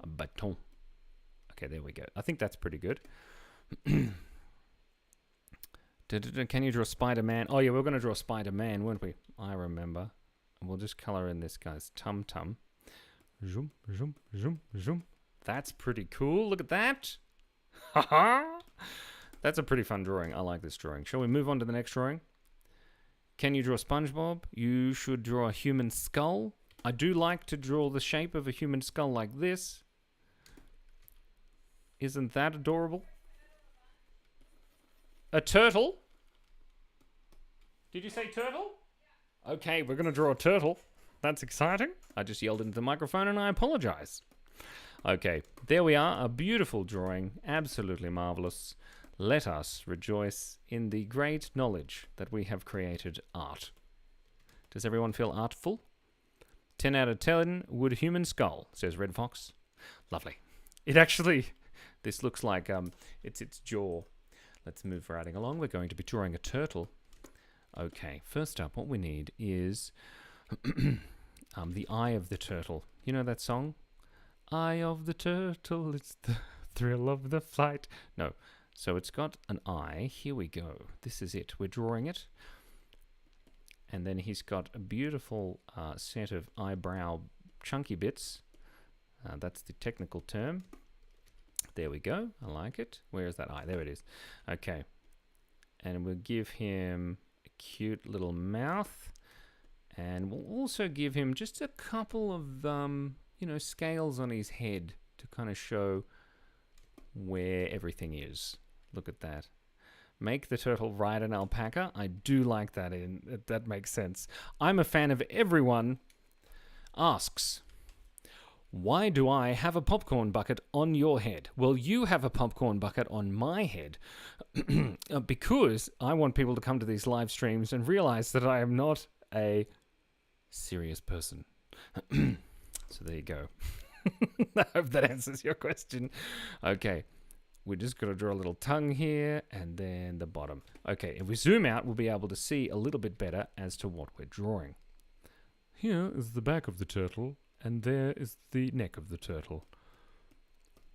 A baton. Okay, there we go. I think that's pretty good. Can you draw Spider-Man? Oh, yeah, we were going to draw Spider-Man, weren't we? I remember. And we'll just color in this guy's tum-tum. Zoom, zoom, zoom, zoom. That's pretty cool. Look at that. That's a pretty fun drawing. I like this drawing. Shall we move on to the next drawing? Can you draw SpongeBob? You should draw a human skull. I do like to draw the shape of a human skull like this. Isn't that adorable? A turtle? Did you say turtle? Okay, we're going to draw a turtle. That's exciting. I just yelled into the microphone and I apologize. Okay, there we are. A beautiful drawing. Absolutely marvelous. Let us rejoice in the great knowledge that we have created art. Does everyone feel artful? 10 out of 10 wood human skull, says Red Fox. Lovely. It actually, this looks like it's its jaw. Let's move right along. We're going to be drawing a turtle. Okay, first up, what we need is the eye of the turtle. You know that song? Eye of the turtle, it's the thrill of the flight. No. So it's got an eye. Here we go. This is it. We're drawing it. And then he's got a beautiful set of eyebrow chunky bits. That's the technical term. There we go. I like it. Where is that eye? There it is. Okay. And we'll give him a cute little mouth. And we'll also give him just a couple of, scales on his head to kind of show where everything is. Look at that. Make the turtle ride an alpaca. I do like that. That makes sense. I'm a fan of everyone asks, why do I have a popcorn bucket on your head? Well, you have a popcorn bucket on my head because I want people to come to these live streams and realize that I am not a serious person. So there you go. I hope that answers your question. Okay. We're just going to draw a little tongue here and then the bottom. Okay, if we zoom out, we'll be able to see a little bit better as to what we're drawing. Here is the back of the turtle, and there is the neck of the turtle.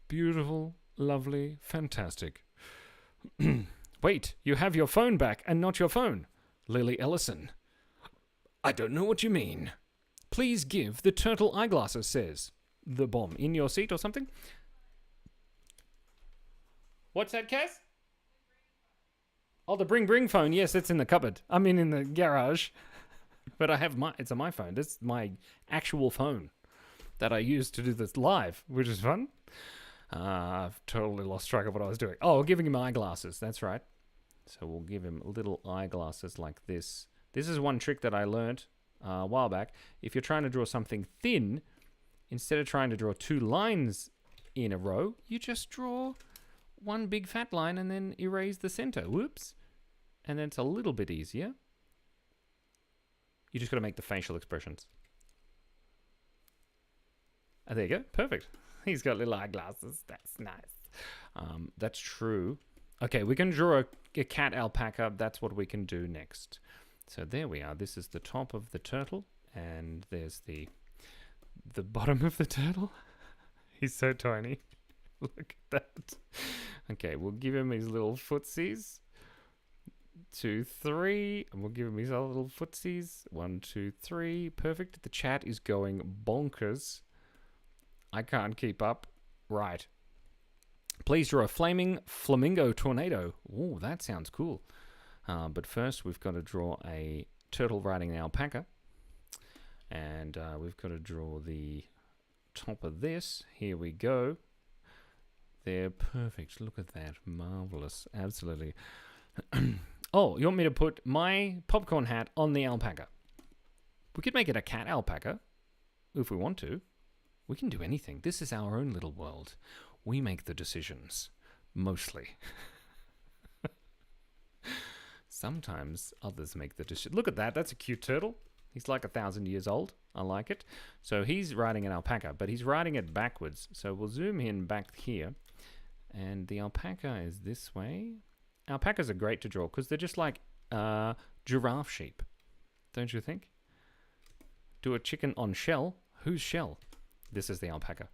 Beautiful, lovely, fantastic. Wait, you have your phone back and not your phone. Lily Ellison. I don't know what you mean. Please give the turtle eyeglasses, says the bomb. In your seat or something? What's that, Kaz? Oh, the bring phone. Yes, it's in the cupboard. I mean, in the garage. But it's on my phone. This is my actual phone that I use to do this live, which is fun. I've totally lost track of what I was doing. Oh, giving him eyeglasses. That's right. So we'll give him little eyeglasses like this. This is one trick that I learned a while back. If you're trying to draw something thin, instead of trying to draw two lines in a row, you just draw one big fat line and then erase the center. Whoops. And then it's a little bit easier. You just got to make the facial expressions. Oh, there you go. Perfect. He's got little eyeglasses. That's nice. That's true. Okay, we can draw a cat alpaca. That's what we can do next. So there we are. This is the top of the turtle. And there's the bottom of the turtle. He's so tiny. Look at that. Okay, we'll give him his little footsies. 2, 3. And we'll give him his other little footsies. 1, 2, 3. Perfect. The chat is going bonkers. I can't keep up. Right. Please draw a flaming flamingo tornado. Ooh, that sounds cool. But first, we've got to draw a turtle riding an alpaca. And we've got to draw the top of this. Here we go. They're perfect. Look at that. Marvelous. Absolutely. Oh, you want me to put my popcorn hat on the alpaca? We could make it a cat alpaca if we want to. We can do anything. This is our own little world. We make the decisions. Mostly. Sometimes others make the decision. Look at that. That's a cute turtle. He's like 1,000 years old. I like it. So he's riding an alpaca, but he's riding it backwards. So we'll zoom in back here. And the alpaca is this way. Alpacas are great to draw because they're just like giraffe sheep. Don't you think? Do a chicken on shell. Whose shell? This is the alpaca.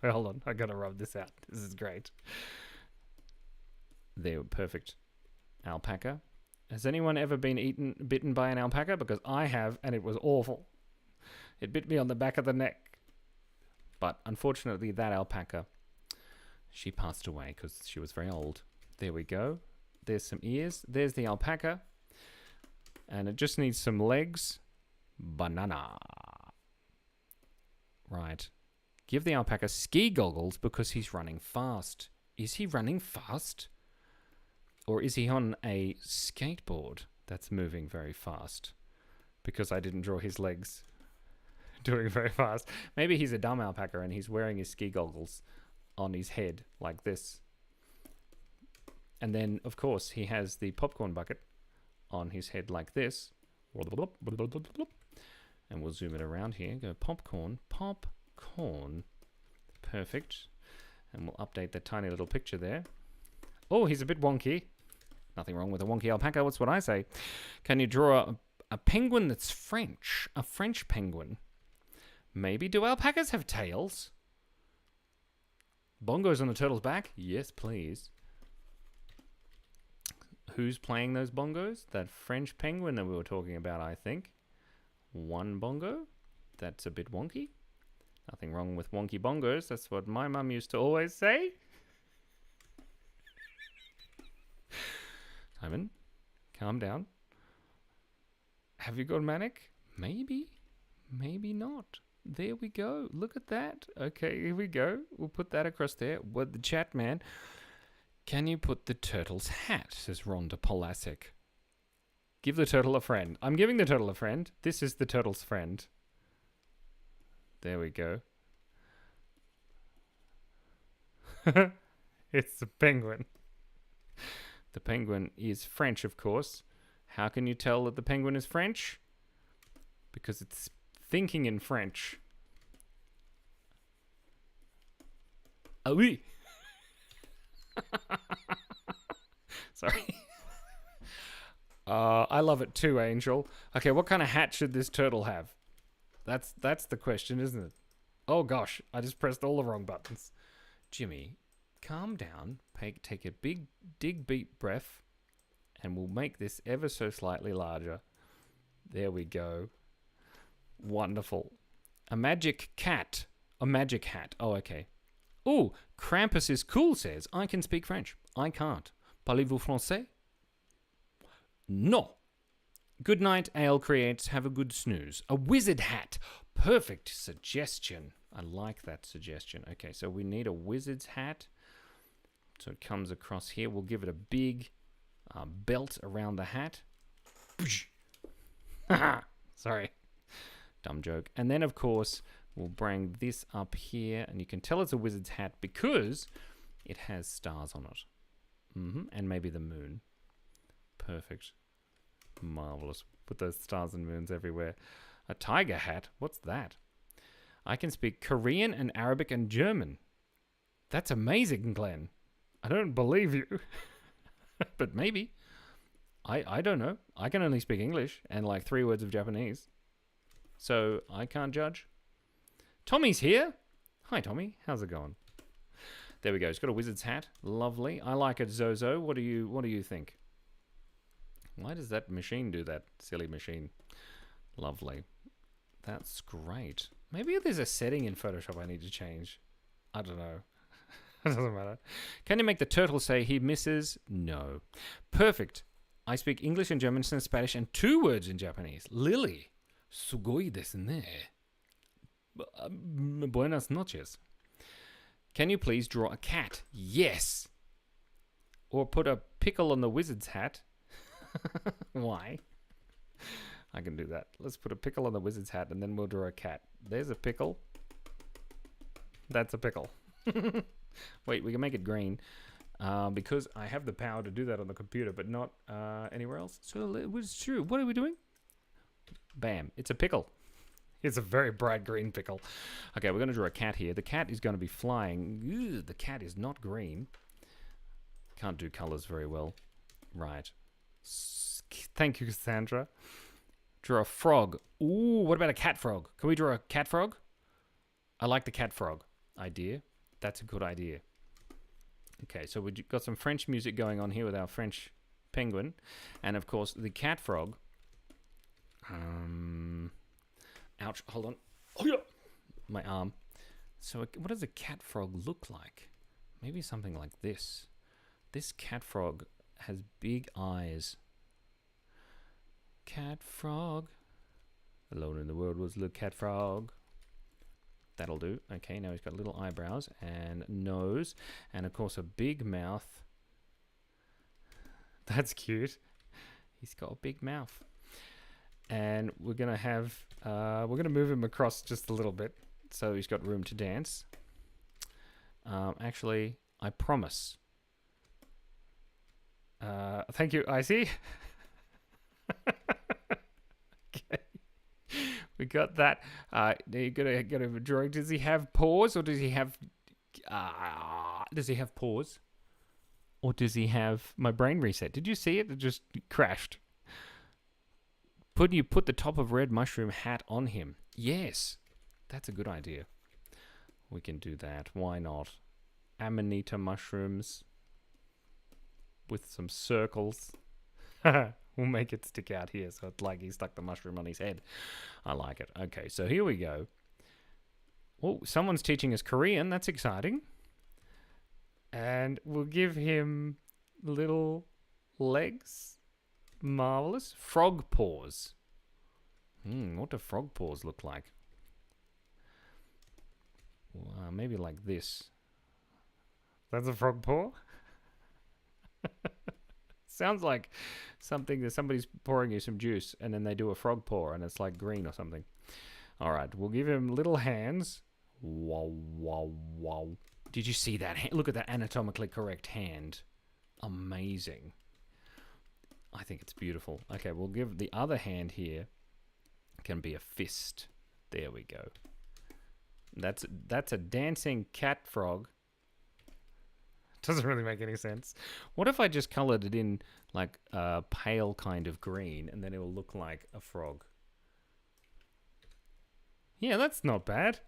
Hold on. I got to rub this out. This is great. There, perfect. Alpaca. Has anyone ever been bitten by an alpaca? Because I have, and it was awful. It bit me on the back of the neck. But unfortunately, that alpaca, She passed away because she was very old. There we go. There's some ears. There's the alpaca. And it just needs some legs. Banana. Right. Give the alpaca ski goggles because he's running fast. Is he running fast? Or is he on a skateboard that's moving very fast? Because I didn't draw his legs doing very fast. Maybe he's a dumb alpaca and he's wearing his ski goggles on his head like this. And then, of course, he has the popcorn bucket on his head like this. And we'll zoom it around here. Go popcorn, popcorn. Perfect. And we'll update that tiny little picture there. Oh, he's a bit wonky. Nothing wrong with a wonky alpaca. What's what I say? Can you draw a penguin that's French? A French penguin? Maybe. Do alpacas have tails? Bongos on the turtle's back? Yes, please. Who's playing those bongos? That French penguin that we were talking about, I think. One bongo? That's a bit wonky. Nothing wrong with wonky bongos. That's what my mum used to always say. Simon, calm down. Have you gone manic? Maybe. Maybe not. There we go. Look at that. Okay, here we go. We'll put that across there. What the chat man. Can you put the turtle's hat? Says Rhonda Polasic. Give the turtle a friend. I'm giving the turtle a friend. This is the turtle's friend. There we go. It's the penguin. The penguin is French, of course. How can you tell that the penguin is French? Because it's thinking in French. Ah oui. Sorry. I love it too, Angel. Okay, what kind of hat should this turtle have? That's the question, isn't it? Oh gosh, I just pressed all the wrong buttons. Jimmy, calm down. Take a big, deep breath, and we'll make this ever so slightly larger. There we go. Wonderful. A magic cat. A magic hat. Oh, okay. Oh, Krampus is cool, says. I can speak French. I can't. Parlez-vous français? No. Good night, Ale creates. Have a good snooze. A wizard hat. Perfect suggestion. I like that suggestion. Okay, so we need a wizard's hat. So it comes across here. We'll give it a big belt around the hat. Sorry. Dumb joke. And then, of course, we'll bring this up here. And you can tell it's a wizard's hat because it has stars on it. And maybe the moon. Perfect. Marvelous. Put those stars and moons everywhere. A tiger hat? What's that? I can speak Korean and Arabic and German. That's amazing, Glenn. I don't believe you. But maybe. I don't know. I can only speak English and like 3 words of Japanese. So I can't judge. Tommy's here. Hi, Tommy. How's it going? There we go. He's got a wizard's hat. Lovely. I like it, Zozo. What do you think? Why does that machine do that? Silly machine. Lovely. That's great. Maybe there's a setting in Photoshop I need to change. I don't know. It doesn't matter. Can you make the turtle say he misses? No. Perfect. I speak English and German and Spanish and 2 words in Japanese. Lily. Sugoi desu ne. Buenas noches. Can you please draw a cat? Yes. Or put a pickle on the wizard's hat. Why? I can do that. Let's put a pickle on the wizard's hat and then we'll draw a cat. There's a pickle. That's a pickle. Wait, we can make it green because I have the power to do that on the computer, but not anywhere else. So it's true. What are we doing? Bam. It's a pickle. It's a very bright green pickle. Okay, we're going to draw a cat here. The cat is going to be flying. Ew, the cat is not green. Can't do colors very well. Right. Thank you, Cassandra. Draw a frog. Ooh, what about a cat frog? Can we draw a cat frog? I like the cat frog idea. That's a good idea. Okay, so we've got some French music going on here with our French penguin. And, of course, the cat frog. Ouch, hold on. Oh, yeah. My arm. So what does a cat frog look like? Maybe something like this. This cat frog has big eyes. Cat frog. Alone in the world was the cat frog. That'll do. Okay, now he's got little eyebrows and nose. And of course a big mouth. That's cute. He's got a big mouth. And we're going to have... we're going to move him across just a little bit. So he's got room to dance. Actually, I promise. Thank you, Icy. Okay. We got that. You gotta get a drawing. Does he have paws, or does he have... does he have paws? Or does he have... My brain reset. Did you see it? It just crashed. You put the top of red mushroom hat on him. Yes. That's a good idea. We can do that. Why not? Amanita mushrooms. With some circles. We'll make it stick out here so it's like he stuck the mushroom on his head. I like it. Okay, so here we go. Oh, someone's teaching us Korean. That's exciting. And we'll give him little legs. Marvelous. Frog paws. What do frog paws look like? Maybe like this. That's a frog paw? Sounds like something that somebody's pouring you some juice and then they do a frog paw and it's like green or something. All right, we'll give him little hands. Wow, wow, wow. Did you see that? Look at that anatomically correct hand. Amazing. I think it's beautiful. Okay, we'll give the other hand here. Can be a fist. There we go. That's a dancing cat frog. Doesn't really make any sense. What if I just colored it in like a pale kind of green and then it will look like a frog? Yeah, that's not bad.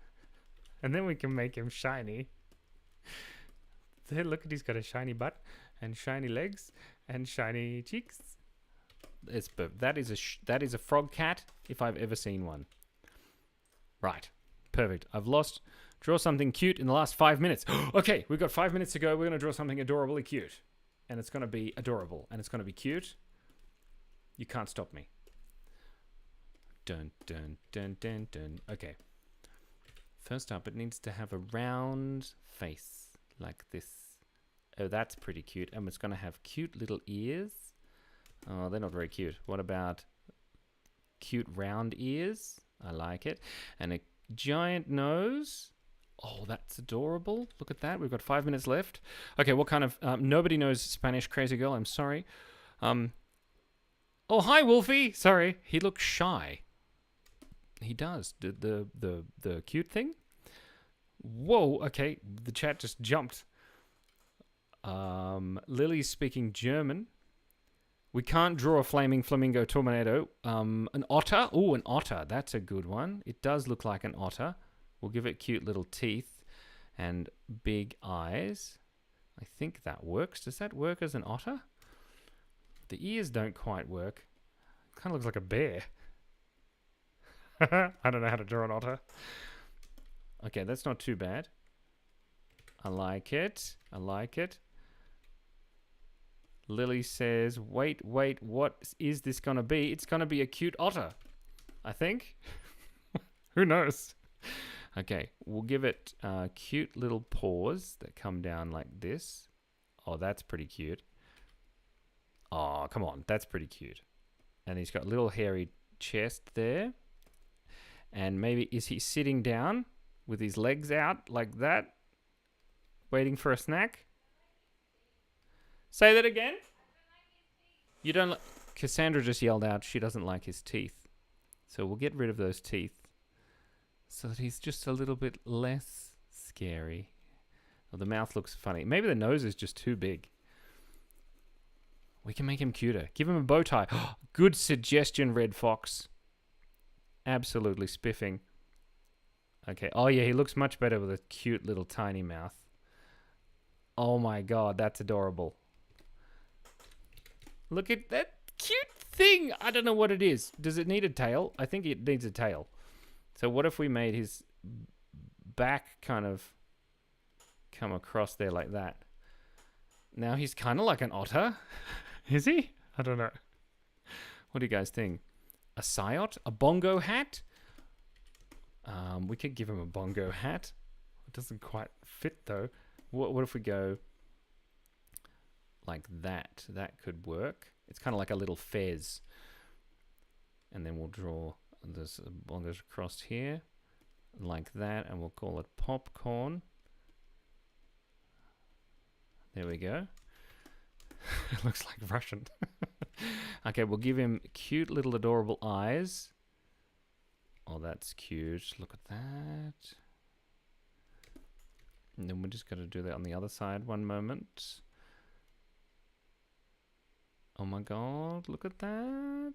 And then we can make him shiny. There, look at, he's got a shiny butt and shiny legs and shiny cheeks. That is a frog cat if I've ever seen one. Right. Perfect. I've lost. Draw something cute in the last 5 minutes. Okay, we've got 5 minutes to go. We're going to draw something adorably cute. And it's going to be adorable. And it's going to be cute. You can't stop me. Dun, dun, dun, dun, dun. Okay. First up, it needs to have a round face like this. Oh, that's pretty cute. And it's going to have cute little ears. Oh, they're not very cute. What about cute round ears? I like it. And a giant nose. Oh, that's adorable. Look at that. We've got 5 minutes left. Okay, what kind of... nobody knows Spanish, crazy girl. I'm sorry. Oh, hi, Wolfie. Sorry. He looks shy. He does. The cute thing? Whoa, okay. The chat just jumped. Lily's speaking German. We can't draw a flaming flamingo tornado. An otter. Oh, an otter. That's a good one. It does look like an otter. We'll give it cute little teeth and big eyes. I think that works. Does that work as an otter? The ears don't quite work. Kind of looks like a bear. I don't know how to draw an otter. Okay, that's not too bad. I like it. I like it. Lily says, wait, what is this going to be? It's going to be a cute otter, I think. Who knows? Okay, we'll give it cute little paws that come down like this. Oh, that's pretty cute. Oh, come on. That's pretty cute. And he's got a little hairy chest there. And maybe, is he sitting down with his legs out like that? Waiting for a snack? Say that again? You don't like... Cassandra just yelled out she doesn't like his teeth. So we'll get rid of those teeth so that he's just a little bit less scary. Oh, the mouth looks funny. Maybe the nose is just too big. We can make him cuter. Give him a bow tie. Good suggestion, Red Fox. Absolutely spiffing. Okay. Oh, yeah, he looks much better with a cute little tiny mouth. Oh, my God. That's adorable. Look at that cute thing. I don't know what it is. Does it need a tail? I think it needs a tail. So what if we made his back kind of come across there like that. Now he's kind of like an otter. Is he? I don't know. What do you guys think? A sayot? A bongo hat? We could give him a bongo hat. It doesn't quite fit though. What if we go like that? That could work. It's kind of like a little fez. And then we'll draw this bongos across here like that, and we'll call it popcorn. There we go. It looks like Russian. Okay, we'll give him cute little adorable eyes. Oh, that's cute. Look at that. And then we're just going to do that on the other side. One moment. Oh my god, look at that.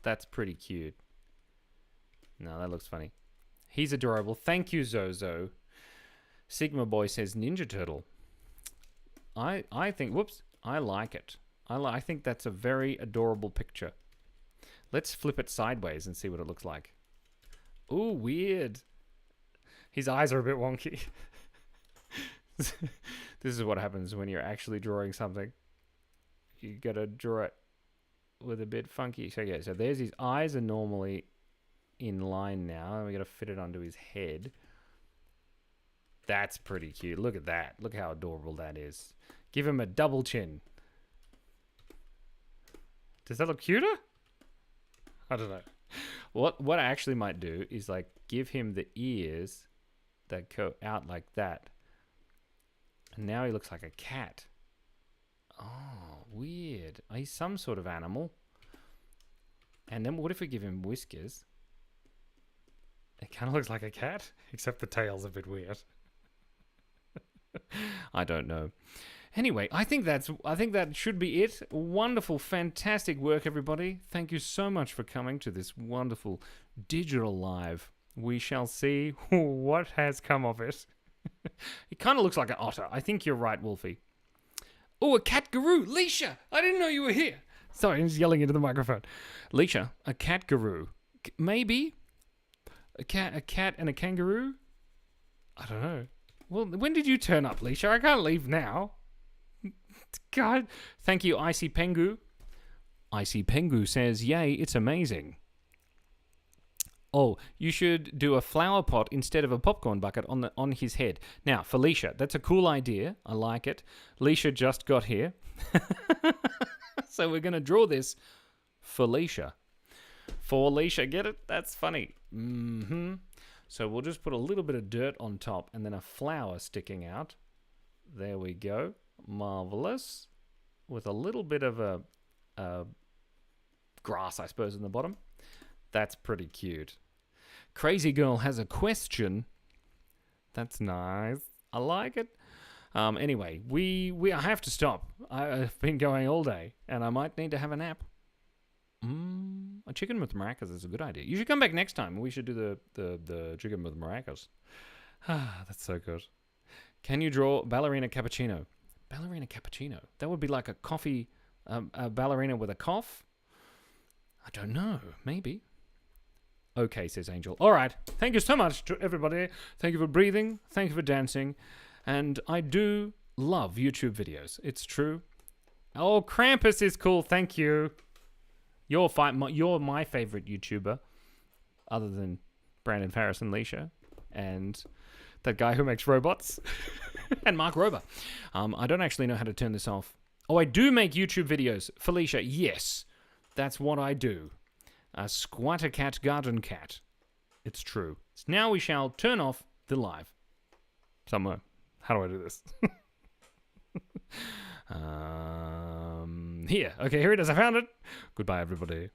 That's pretty cute. No, that looks funny. He's adorable. Thank you, Zozo. Sigma Boy says Ninja Turtle. I think, whoops, I like it. I think that's a very adorable picture. Let's flip it sideways and see what it looks like. Ooh, weird. His eyes are a bit wonky. This is what happens when you're actually drawing something. You gotta draw it with a bit funky. So yeah, so there's his eyes are normally in line now, and we gotta fit it onto his head. That's pretty cute. Look at that. Look how adorable that is. Give him a double chin. Does that look cuter? I don't know. What I actually might do is like give him the ears that go out like that. And now he looks like a cat. Oh, weird. He's some sort of animal. And then what if we give him whiskers? It kind of looks like a cat, except the tail's a bit weird. I don't know. Anyway, I think that should be it. Wonderful, fantastic work, everybody. Thank you so much for coming to this wonderful digital live. We shall see what has come of it. It kind of looks like an otter. I think you're right, Wolfie. Oh, a cat guru. Leisha, I didn't know you were here. Sorry, I'm just yelling into the microphone. Leisha, a cat guru. Maybe? A cat and a kangaroo? I don't know. Well, when did you turn up, Leisha? I can't leave now. God. Thank you, Icy Pengu. Icy Pengu says, yay, it's amazing. Oh, you should do a flower pot instead of a popcorn bucket on his head. Now, Felicia, that's a cool idea. I like it. Leisha just got here. So we're going to draw this for Leisha. For Leisha, get it? That's funny. Mm-hmm. So we'll just put a little bit of dirt on top and then a flower sticking out. There we go. Marvelous. With a little bit of a grass, I suppose, in the bottom. That's pretty cute. Crazy Girl has a question. That's nice. I like it. Anyway, I have to stop. I've been going all day, and I might need to have a nap. A chicken with maracas is a good idea. You should come back next time. We should do the chicken with maracas. That's so good. Can you draw ballerina cappuccino? Ballerina cappuccino. That would be like a coffee, a ballerina with a cough. I don't know. Maybe. Okay, says Angel. All right. Thank you so much to everybody. Thank you for breathing. Thank you for dancing. And I do love YouTube videos. It's true. Oh, Krampus is cool. Thank you. You're my favorite YouTuber, other than Brandon Farris and Leisha, and that guy who makes robots, and Mark Rober. I don't actually know how to turn this off. Oh, I do make YouTube videos. Felicia, yes. That's what I do. A squatter cat, garden cat. It's true. So now we shall turn off the live. Somewhere. How do I do this? Here. Okay, here it is. I found it. Goodbye, everybody.